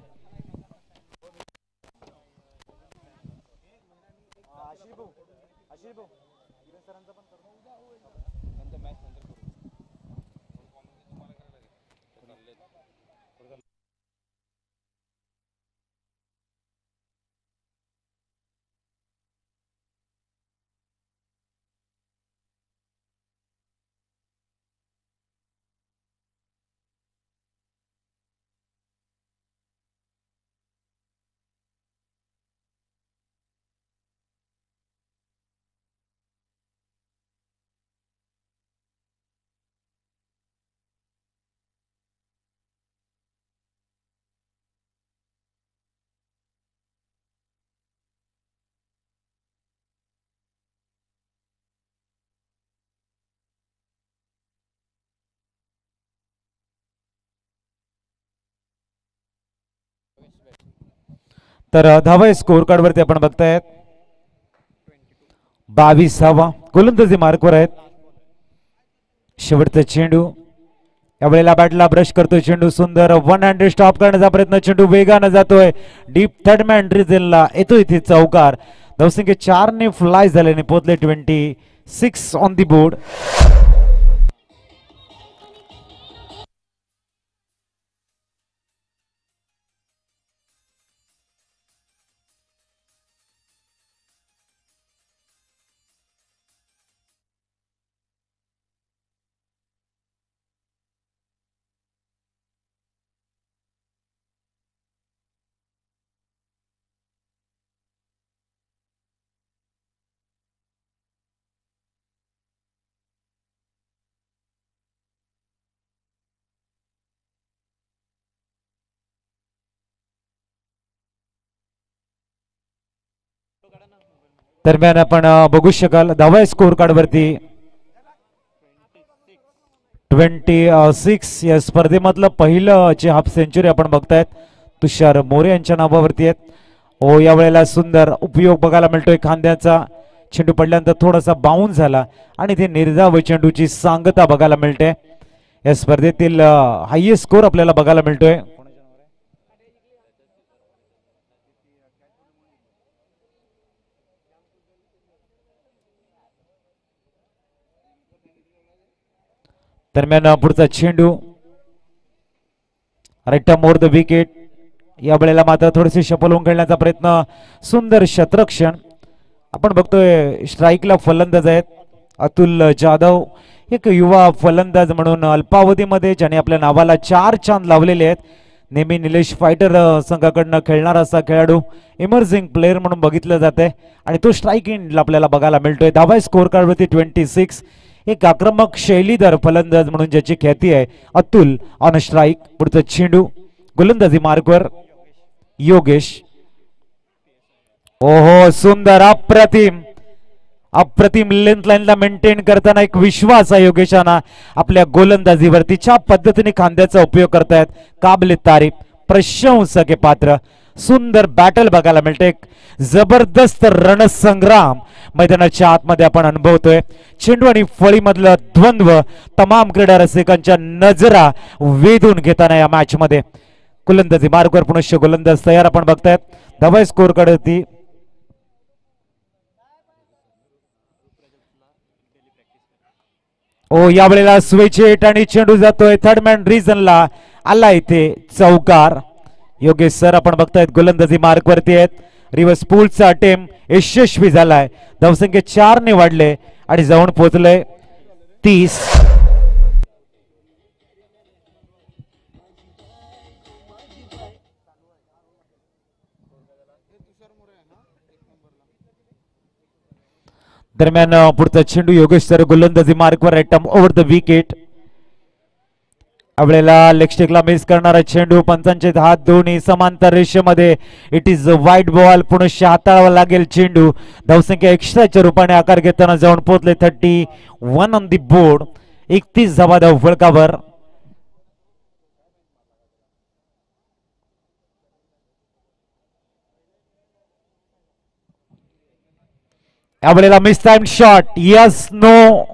तर धावा स्कोर कार्ड वरती आपण बघतायत 22 गोलंदाजी मार्कवर आहेत. शेवटचा चेंडू यावेळेला बॅटला ब्रश करतोय चेंडू. सुंदर वन हँडेड स्टॉप करण्याचा प्रयत्न. चेंडू वेगानं जातोय डीप थर्ड मॅन ड्रिझेलला येतो इथे चौकार. धावसंख्या 4 ने फ्लाय झाल्याने पोहोचले 26 ऑन दी बोर्ड. दरम्यान आपण बघू शकाल धावा स्कोर कार्ड वरती 26 या स्पर्धेमधलं पहिलं जे हाफ सेंचुरी आपण बघतायत तुषार मोरे यांच्या नावावरती आहेत. ओ यावेळेला सुंदर उपयोग बघायला मिळतोय खांद्याचा. चेंडू पडल्यानंतर थोडासा बाउन्स झाला आणि ते निर्धाव चेंडूची सांगता बघायला मिळते. या स्पर्धेतील हायएस्ट स्कोर आपल्याला बघायला मिळतोय. दरम्यान पुढचा चेंडू राईट मोर द विकेट. या वेळेला मात्र थोडेसे शपलून खेळण्याचा प्रयत्न. सुंदर शतरक्षण. आपण बघतोय स्ट्राईकला फलंदाज आहेत अतुल जाधव, एक युवा फलंदाज म्हणून अल्पावधीमध्ये ज्याने आपल्या नावाला 4 चांद लावलेले आहेत. नेहमी निलेश फायटर संघाकडनं खेळणारा असा खेळाडू इमर्जिंग प्लेअर म्हणून बघितलं जाते आणि तो स्ट्राईकिंग आपल्याला बघायला मिळतोय. धावा स्कोर कार्डवरती 26. एक आक्रमक शैलीदार फलंदाज म्हणून ज्याची ख्याती आहे अतुल ऑन स्ट्राईक. पुढचा चेंडू गोलंदाजी मार्कवर योगेश. ओहो सुंदर, अप्रतिम अप्रतिम लेंथ लाईनला मेंटेन करताना एक विश्वास आहे योगेशांना आपल्या गोलंदाजीवरती. ज्या पद्धतीने खांद्याचा उपयोग करतायत काबिल तारीफ, प्रशंसक आहे पात्र. सुंदर बॅटल बघायला मिळते. एक जबरदस्त रणसंग्राम मैदानाच्या आतमध्ये आपण अनुभवतोय. चेंडू आणि फळीमधलं द्वंद्व तमाम क्रीडा रसिकांच्या नजरा वेधून घेताना या मॅच मध्ये. गोलंदाजी मार्गवर पुनश्च गोलंदाज तयार आपण बघतायत. धावा स्कोर कडे ओ या वेळेला स्विच हिट आणि चेंडू जातोय थर्ड मॅन रिजनला. आला इथे चौकार. योगेश सर आपण बघतायत गोलंदाजी मार्क वरती आहेत. रिव्हर्स पूलचा अटेम्प्ट यशस्वी झालाय. धावसंख्या 4 ने वाढले आणि जाऊन पोहोचले 30. दरम्यान पुढचा चेंडू योगेश सर गोलंदाजी मार्कवर राईट ओव्हर द विकेट. आपल्याला लेगस्टिकला मिस करणारा चेंडू. पंचांचे हात दोन्ही समांतर रेषेमध्ये. इट इज वाईट बॉल. पुनश्च हाताळावा लागेल चेंडू. धावसंख्या एक्स्ट्राच्या रूपाने आकार घेताना जाऊन पोहोचले 31 ऑन दी बोर्ड. 31 धावा धाव फलकावर. यावेळेला miss time shot. Yes no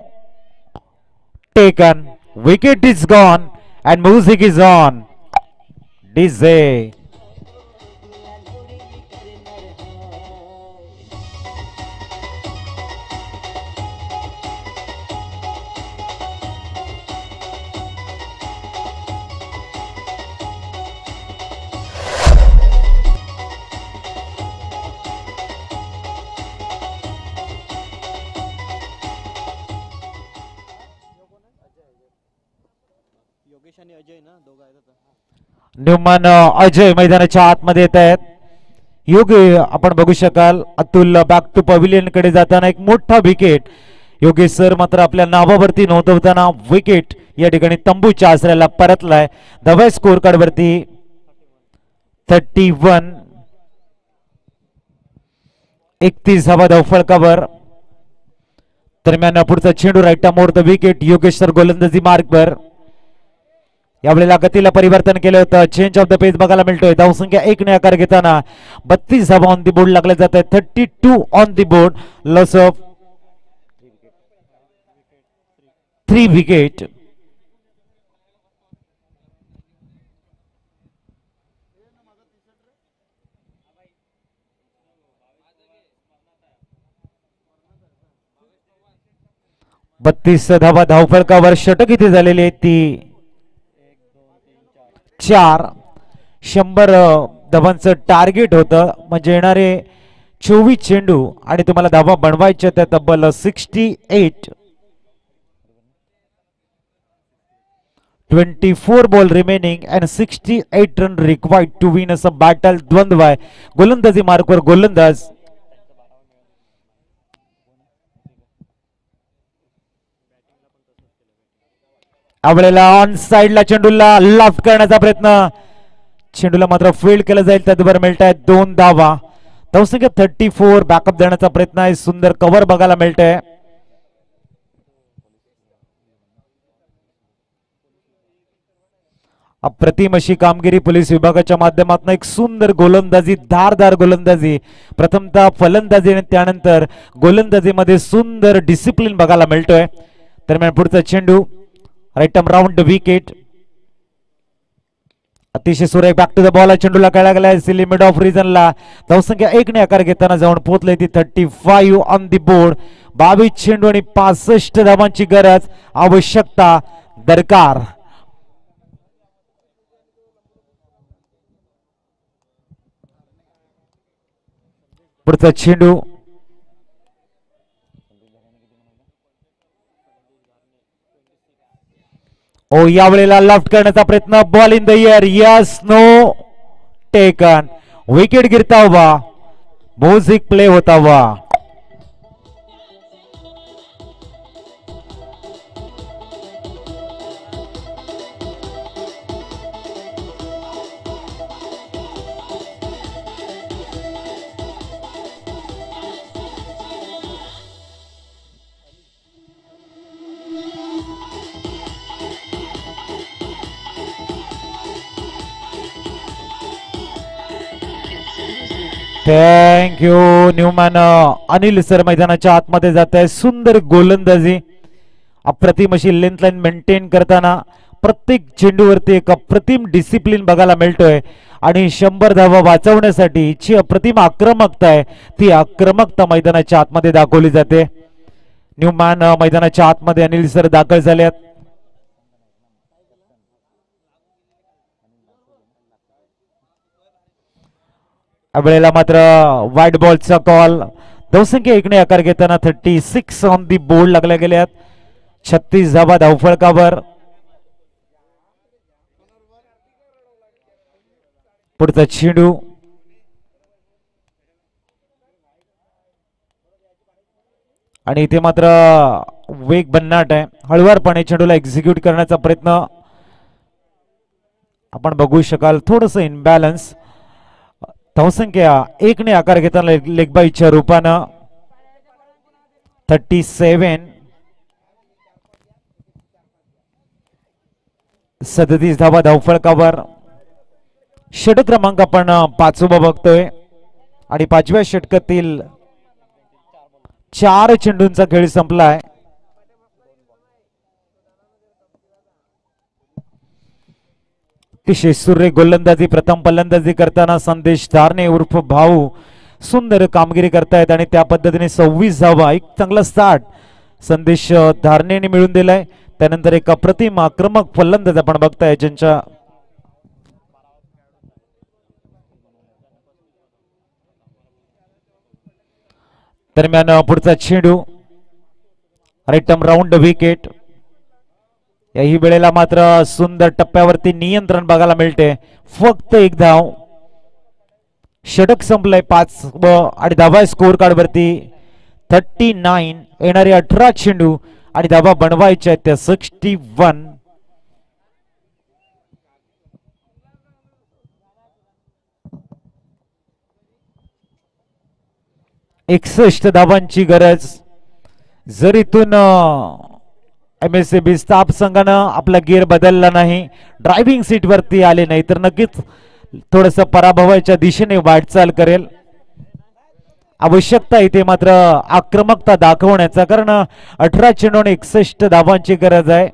taken. Wicket is gone and music is on. DJ. Newman Ajay मैदानाच्या आतमध्ये येत आहेत. योग्य आपण बघू शकाल अतुल बॅक टू पवेलियन कडे जाताना एक मोठा विकेट. योगेश सर मात्र आपल्या नावावरती नोंदवताना विकेट या ठिकाणी तंबूच्या आसऱ्याला परतलाय. धावा स्कोर कार्ड वरती 31. 31 धावा धाव फलकावर. दरम्यान पुढचा चेंडू right more the wicket. Yogesh sir गोलंदाजी मार्कवर. यावेळेला गतीला परिवर्तन केलं होतं. चेंज ऑफ द पेस बघायला मिळतोय. धावसंख्या 1 ने आकार घेताना 32 धावा ऑन दी बोर्ड लागले जात आहेत. 32 on the board. Loss of 3 wicket. बत्तीस धावा धावफलकावर. षटक इथे झालेली आहे ती 4. 100 धावांचं टार्गेट होतं. म्हणजे येणारे 24 चेंडू आणि तुम्हाला धावा बनवायच्या त्या तब्बल 68. 24 ball remaining and 68 run required to win. असं बॅटल द्वंद्व आहे. गोलंदाजी मार्कवर गोलंदाज. यावेळेला ऑन साइडला चेंडूला लाफ करण्याचा प्रयत्न. चेंडूला मात्र फील्ड केलं जाईल. त्याचबरोबर मिळत आहेत 2 धावा. धावसंख्या 34. बॅकअप देण्याचा प्रयत्न आहे. सुंदर कव्हर बघायला मिळतंय. अप्रतिम अशी कामगिरी पोलीस विभागाच्या माध्यमातून एक सुंदर गोलंदाजी, धारदार गोलंदाजी, प्रथमतः फलंदाजी आणि त्यानंतर गोलंदाजीमध्ये सुंदर डिसिप्लिन बघायला मिळतोय. दरम्यान पुढचा चेंडू राईट आर्म राऊंड विकेट. अतिशय सुरेख बॅक टू द बॉल चेंडूला खेळला गेलाय लिमिट ऑफ रिजनला. धावसंख्या 1 ने आकार घेताना जाऊन पोहोचले ती 35 ऑन दी बोर्ड. 22 चेंडू आणि 65 धावांची गरज, आवश्यकता, दरकार. पुढचा चेंडू यावेळेला लेफ्ट करण्याचा प्रयत्न. Ball in the air. Yes no taken. Wicket गिरता हुआ, म्युझिक प्ले होता हुआ. Thank you Newman. Anil sir मैदानाच्या आतमध्ये जात आहे. सुंदर गोलंदाजी, अप्रतिम अशी लेंथ लाईन मेंटेन करताना प्रत्येक चेंडूवरती एक अप्रतिम डिसिप्लिन बघायला मिळतोय आणि 100 धावा वाचवण्यासाठी जी अप्रतिम आक्रमकता आहे ती आक्रमकता मैदानाच्या आतमध्ये दाखवली जाते. न्यूमॅन मैदानाच्या आतमध्ये अनिल सर दाखल झालेत. यावेळेला मात्र वाईट बॉलचा कॉल. धावसंख्या 1 ने आकार घेताना 36 ऑन दी बोर्ड लागल्या गेल्यात. 36 धावा धावफलकावर. पुढचा चेंडू आणि इथे मात्र वेग भन्नाट आहे. हळुवारपणे चेंडूला एक्झिक्यूट करण्याचा प्रयत्न आपण बघू शकाल. थोडस इनबॅलन्स. धावसंख्या 1 ने आकार घेताना लेगबाईच्या रूपानं 37. 37 धावा धावफलकावर. षटक क्रमांक आपण 5वा बघतोय आणि 5व्या षटकातील 4 चेंडूंचा खेळ संपलाय. अतिशय सुरेख गोलंदाजी, प्रथम फलंदाजी करताना संदेश धारणे उर्फ भाऊ सुंदर कामगिरी करतायत आणि त्या पद्धतीने 26 धावा, एक चांगला स्टार्ट संदेश धारणेने मिळून दिलाय. त्यानंतर एक अप्रतिम आक्रमक फलंदाज आपण बघताय ज्यांच्या दरम्यान पुढचा चेंडू राईट आर्म राऊंड विकेट. याही वेळेला मात्र सुंदर टप्प्यावरती नियंत्रण बघायला मिळते. फक्त 1 धाव. षटक संपलंय. 5 आणि धावा स्कोर कार्ड वरती 39. येणारे 18 चेंडू आणि धावा बनवायच्या त्या 61. 61 धावांची गरज. जर इथून MSCB स्टाफ संघानं आपला गिअर बदलला नाही, ड्रायव्हिंग सीट वरती आले नाही तर नक्कीच थोडस पराभवाच्या दिशेने वाटचाल करेल. आवश्यकता इथे मात्र आक्रमकता दाखवण्याचा, कारण 18 चेंडू आणि 61 धावांची गरज आहे.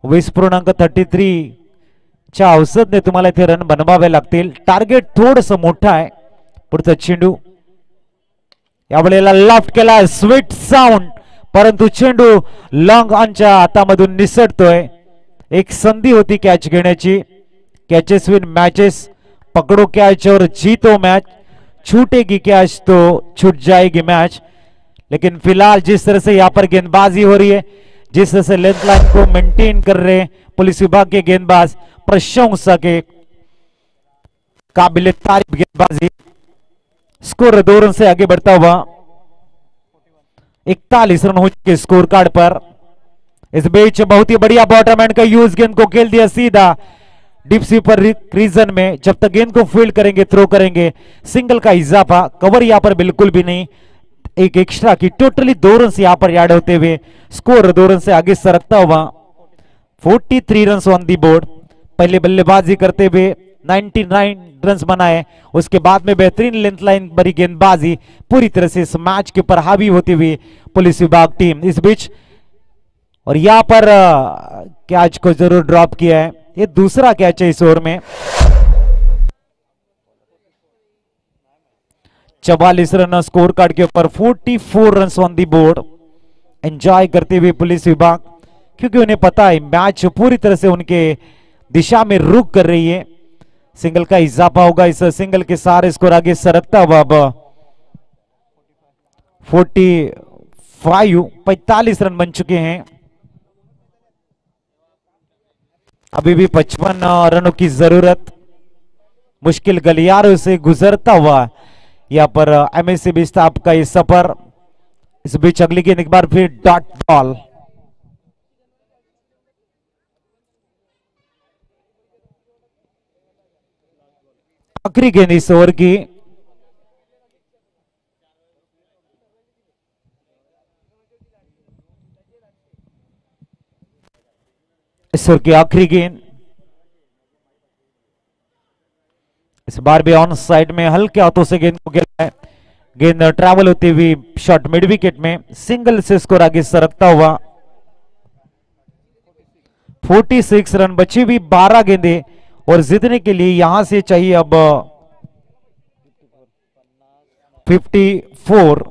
20.33 च्या औसतने तुम्हाला इथे रन बनवावे लागतील. टार्गेट थोडस मोठं आहे. पुढचा चेंडू यावेळेला लेफ्ट केला. स्वीट साऊंड, परंतु चेंडू लॉंग ऑनच्या हातामधून निसटतोय. एक संधी होती कॅच घेण्याची. Catches win matches. पकड़ो कैच और जीतो मैच. छूटेगी कैच तो छूट जाएगी मैच. लेकिन फिलहाल जिस तरह से यहाँ पर गेंदबाजी हो रही है, जिस तरह से लेंथ लाइन को मेंटेन कर रहे पुलिस विभाग के गेंदबाज, प्रशंसा के काबिल तारीफ गेंदबाजी. स्कोर 2 रन से आगे बढ़ता हुआ 41 रन हो चुके स्कोर कार्ड पर. इस बीच बहुत ही बढ़िया बॉटरमैन का यूज, गेंद को खेल दिया सीधा डीप स्वीपर रीजन में. जब तक गेंद को फील्ड करेंगे, थ्रो करेंगे, सिंगल का इजाफा. कवर यहां पर बिल्कुल भी नहीं. एक एक्स्ट्रा की टोटली 2 रन यहां पर ऐड होते हुए स्कोर 2 रन से आगे सरकता हुआ 43 रन ऑन दी बोर्ड. पहले बल्लेबाजी करते हुए 99 रन्स बनाए, उसके बाद में बेहतरीन लेंथ लाइन भरी गेंदबाजी, पूरी तरह से इस मैच के ऊपर हावी होती हुई पुलिस विभाग टीम इस बीच। और यहां पर कैच को जरूर ड्रॉप किया है, ये दूसरा कैच है इस ओवर में। 44 रन स्कोर कार्ड के ऊपर, 44 run on the board. Enjoy करते हुए पुलिस विभाग, क्योंकि उन्हें पता है मैच पूरी तरह से उनके दिशा में रुक कर रही है। सिंगल का इजाफा होगा, इस सिंगल के सारे स्कोर आगे सरकता हुआ अब 45 रन बन चुके हैं। अभी भी 55 रनों की जरूरत, मुश्किल गलियारों से गुजरता हुआ यहां पर एमएससीबी स्टाफ का ये सफर। इस बीच अगली गेंद एक बार फिर डॉट बॉल। आखिरी गेंद इस ओवर की, इस ओवर की आखिरी गेंद। इस बार भी ऑन साइड में हल्के हाथों से गेंद को खेला है, गेंद ट्रैवल होती हुई शॉट मिड विकेट में, सिंगल से स्कोर आगे सरकता हुआ। 46 रन, बची हुई 12 गेंदें और जीतने के लिए यहां से चाहिए अब 54।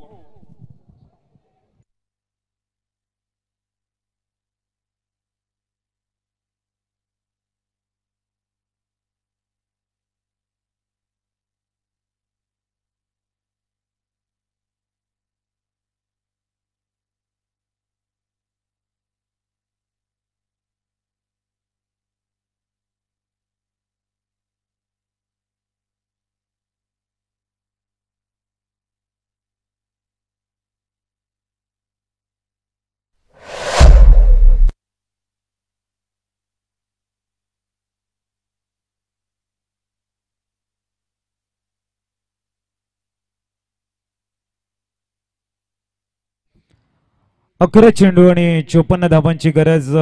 अकरा चेंडू आणि 54 धावांची गरज।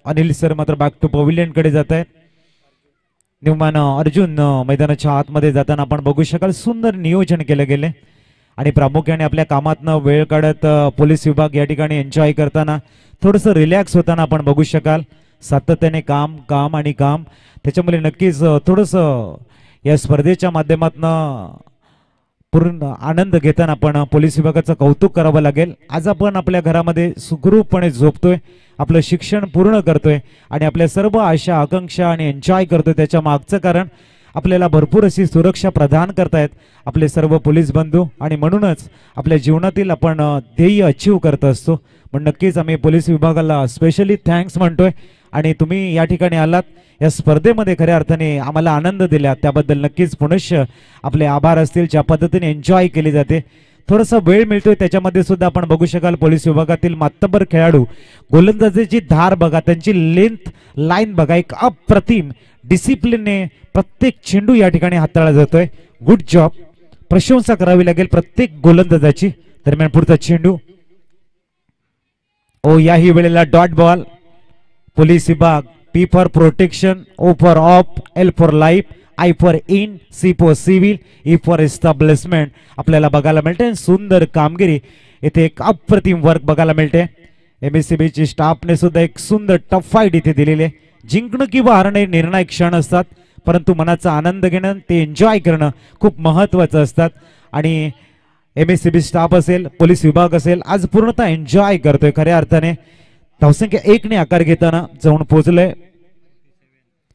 अनिल सर मात्र बॅक टू पवेलियन कडे जात आहेत। निर्माण अर्जुन मैदानाच्या आतमध्ये जाताना आपण बघू शकाल सुंदर नियोजन केले गेले आणि प्रामुख्याने आपल्या कामातनं वेळ काढत पोलीस विभाग या ठिकाणी एन्जॉय करताना थोडंसं रिलॅक्स होताना आपण बघू शकाल। सातत्याने काम काम आणि काम, त्याच्यामुळे नक्कीच थोडंसं या स्पर्धेच्या माध्यमातून पूर्ण आनंद घेताना आपण पोलीस विभागाचं कौतुक करावं लागेल। आज आपण आपल्या घरामध्ये सुखरूपपणे झोपतोय, आपलं शिक्षण पूर्ण करतोय आणि आपल्या सर्व आशा आकांक्षा आणि एन्जॉय करतोय। त्याच्या मागचं कारण आपल्याला भरपूर अशी सुरक्षा प्रदान करतायत आपले सर्व पोलीस बंधू आणि म्हणूनच आपल्या जीवनातील आपण ध्येय अचीव करत असतो। पण नक्कीच आम्ही पोलीस विभागाला स्पेशली थँक्स म्हणतोय आणि तुम्ही या ठिकाणी आलात, या स्पर्धेमध्ये खऱ्या अर्थाने आम्हाला आनंद दिला, त्याबद्दल नक्कीच पुनश्च आपले आभार असतील। ज्या पद्धतीने एन्जॉय केली जाते, थोडासा वेळ मिळतोय त्याच्यामध्ये सुद्धा आपण बघू शकाल पोलीस विभागातील मातब्बर खेळाडू, गोलंदाजीची धार बघा, त्यांची लेंथ लाईन बघा, एक अप्रतिम डिसिप्लिनने प्रत्येक चेंडू या ठिकाणी हाताळला जातोय। गुड जॉब, प्रशंसा करावी लागेल प्रत्येक गोलंदाजाची। दरम्यान पुढचा चेंडू, ओ याही वेळेला डॉट बॉल। पोलीस विभाग, P for protection, O for of, L for life, I for in, C for civil, E for establishment आपल्याला बघायला मिळते। सुंदर कामगिरी इथे, एक अप्रतिम वर्क बघायला मिळते। एमएससीबीची स्टाफने सुद्धा एक सुंदर टफ फाईट इथे दिलेली आहे। जिंकणं किंवा हारणे निर्णायक क्षण असतात, परंतु मनाचा आनंद घेणं, ते एन्जॉय करणं खूप महत्त्वाचं असतात आणि एमएससीबी स्टाफ असेल, पोलीस विभाग असेल, आज पूर्णतः एन्जॉय करतोय खऱ्या अर्थाने। धावसंख्या 1 ने आकार घेताना जाऊन पोहोचलोय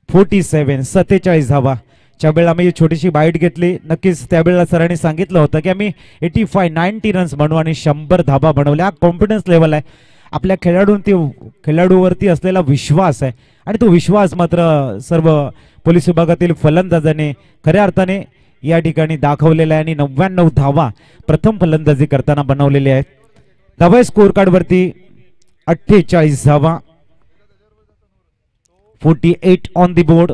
47 धावा। ज्यावेळेला आम्ही छोटीशी बाईट घेतली, नक्कीच त्यावेळेला सरांनी सांगितलं होतं की आम्ही 85-90 रन्स बनवू आणि 100 धावा बनवल्या। हा कॉन्फिडन्स लेवल आहे आपल्या खेळाडूवरती असलेला विश्वास आहे आणि तो विश्वास मात्र सर्व पोलीस विभागातील फलंदाजांनी खऱ्या अर्थाने या ठिकाणी दाखवलेला आहे आणि 99 धावा प्रथम फलंदाजी करताना बनवलेल्या आहेत। धावा स्कोर कार्ड वरती 48 धावा, 48 ऑन दी बोर्ड।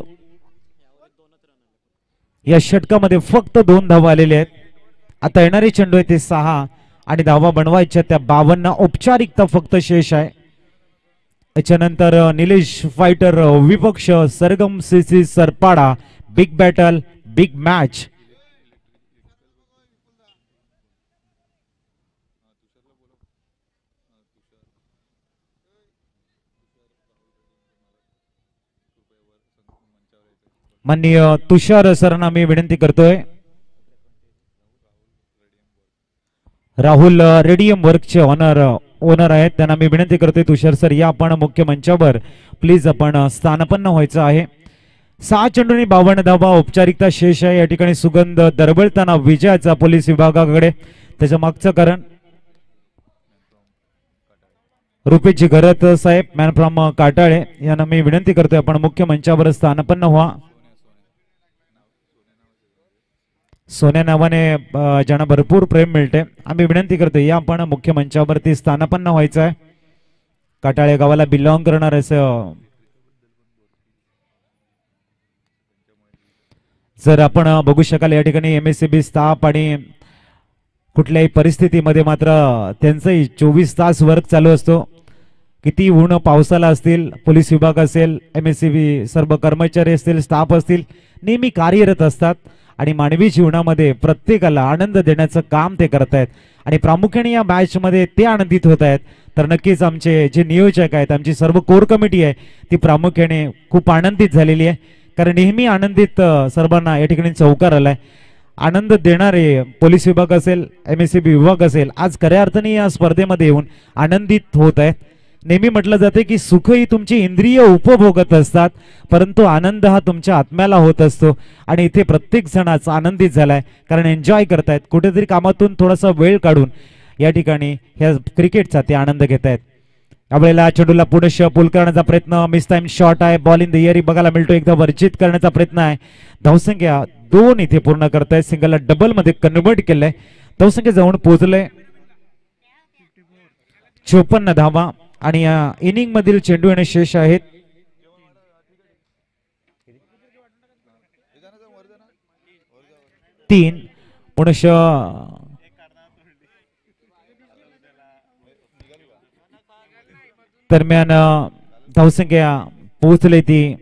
या षटकामध्ये फक्त 2 धावा आलेल्या आहेत। आता येणारे चेंडू आहे ते 6 आणि धावा बनवायच्या त्या 52। औपचारिकता फक्त शेष आहे। याच्यानंतर Nilesh fighter Vipaksh Sargam CC Sarpada big battle big match. माननीय तुषार सरांना मी विनंती करतोय. राहुल रेडियम वर्कचे ओनर आहेत, त्यांना मी विनंती करतोय तुषार सर या आपण मुख्य मंचावर प्लीज आपण स्थानपन्न व्हायचं आहे. 6 चेंडूंनी 52 धावा औपचारिकता शेष आहे. या ठिकाणी सुगंध दरबळताना विजयाचा पोलीस विभागाकडे. त्याच्या मागचं कारण रुपेशजी घरत साहेब मॅन फ्रॉम काटाळे यांना मी विनंती करतोय आपण मुख्य मंचावर स्थानपन्न व्हा. सोन्या नावाने ज्यांना भरपूर प्रेम मिळते आम्ही विनंती करतो या आपण मुख्य मंचावरती स्थानपन्न व्हायचं आहे. काटाळे गावाला बिलॉंग करणार असं जर आपण बघू शकाल या ठिकाणी MSCB स्टाफ आणि कुठल्याही परिस्थितीमध्ये मात्र त्यांचंही 24 तास वर्क चालू असतो. किती ऊन पावसाला असतील, पोलीस विभाग असेल, MSCB सर्व कर्मचारी असतील, स्टाफ असतील, नेहमी कार्यरत असतात आणि मानवी जीवनामध्ये प्रत्येकाला आनंद देण्याचं काम ते करत आहेत. आणि प्रामुख्याने या मॅच मध्ये ते आनंदित होत आहेत. तर नक्कीच आमचे जे नियोजक आहेत, आमची सर्व कोर कमिटी आहे ती प्रामुख्याने खूप आनंदित झालेली आहे. कारण नेहमी आनंदित सर्वांना या ठिकाणी चौकार आलाय. आनंद देणारे पोलीस विभाग असेल, MSCB विभाग असेल, आज खऱ्या अर्थाने या स्पर्धेमध्ये येऊन आनंदित होत आहेत. नेहमी म्हटलं जाते की सुख ही तुमची इंद्रिय उपभोगत असतात, परंतु आनंद हा तुमच्या आत्म्याला होत असतो. आणि इथे प्रत्येक जणाच आनंदित झालाय कारण एन्जॉय करतायत. कुठेतरी कामातून थोडासा वेळ काढून या ठिकाणी ह्या क्रिकेटचा ते आनंद घेत आहेत. यावेळेला चेंडूला पुनश पुल करण्याचा प्रयत्न, मिस टाइम शॉट आहे, बॉल इन द एअर बघायला मिळतो. एकदा वर्जित करण्याचा प्रयत्न आहे. धावसंख्या 2 इथे पूर्ण करतायत. सिंगलला डबल मध्ये कन्वर्ट केलंय. धावसंख्या जाऊन पोहोचलंय 54 धावा. आणि या इनिंग मधील चेंडू येणे शेष आहेत. तीन पुनश दरम्यान धावसंख्या पोहोचली ती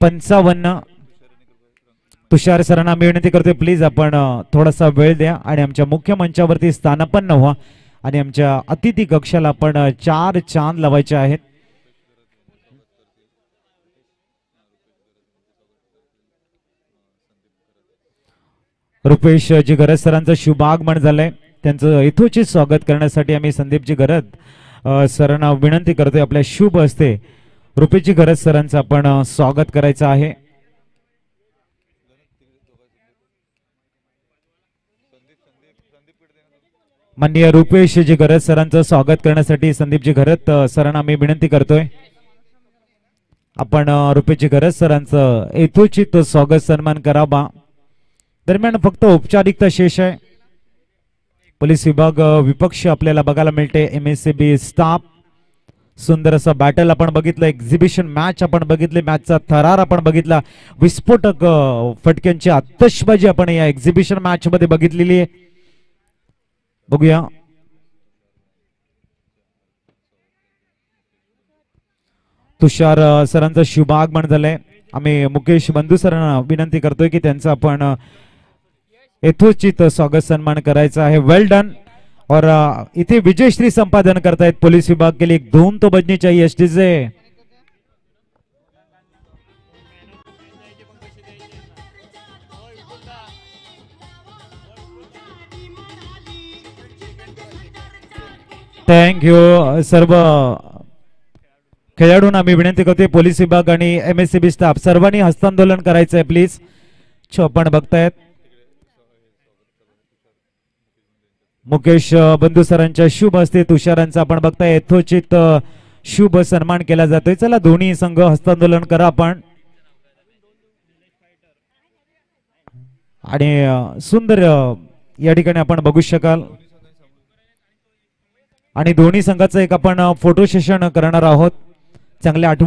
55. तुषार सरांना मी विनंती करतोय प्लीज आपण थोडासा वेळ द्या आणि आमच्या मुख्य मंचावरती स्थानपन्न व्हा. आणि आमच्या अतिथी कक्षाला आपण 4 चांद लावायचे आहेत. रुपेश जी घरत सरांचं शुभ आगमन झालंय. त्यांचं यथोचित स्वागत करण्यासाठी आम्ही संदीपजी घरत सरांना विनंती करतोय आपल्या शुभ हस्ते रुपेशजी घरत सरांचं आपण स्वागत करायचं आहे. माननीय रुपेशजी घरत सरांचं स्वागत करण्यासाठी संदीपजी घरत सरांना मी विनंती करतोय आपण रुपेशजी घरत सरांचं यथोचित स्वागत सन्मान करावा. दरम्यान फक्त औपचारिकता शेष आहे. पोलीस विभाग विपक्ष आपल्याला बघायला मिळते. MSCB स्टाफ सुंदर असं बॅटल आपण बघितलं. एक्झिबिशन मॅच आपण बघितली. मॅचचा थरार आपण बघितला. विस्फोटक फटक्यांची आतषबाजी आपण या एक्झिबिशन मॅच मध्ये बघितलेली आहे. बघूया तुषार सरांचं शुभ आगमन झालंय. आम्ही मुकेश बंधू सरांना विनंती करतोय की त्यांचं आपण यथोचित स्वागत सन्मान करायचा आहे. वेल डन. और इथे विजयश्री संपादन करतायत पोलीस विभाग के लिए 2 तो बजनी चाहिए एसटी से. थँक्यू सर्व खेळाडूंना मी विनंती करतोय पोलीस विभाग आणि MSCB स्टाफ सर्वांनी हस्तांदोलन करायचं आहे प्लीज. आपण बघतायत मुकेश बंधू सरांच्या शुभ हस्ते तुषारांचा आपण बघताय यथोचित शुभ सन्मान केला जातोय. चला दोन्ही संघ हस्तांदोलन करा आपण. आणि सुंदर या ठिकाणी आपण बघू शकाल. आणि दोन्ही संघाचं एक आपण फोटो सेशन करणार आहोत. चांगल्या आठवणी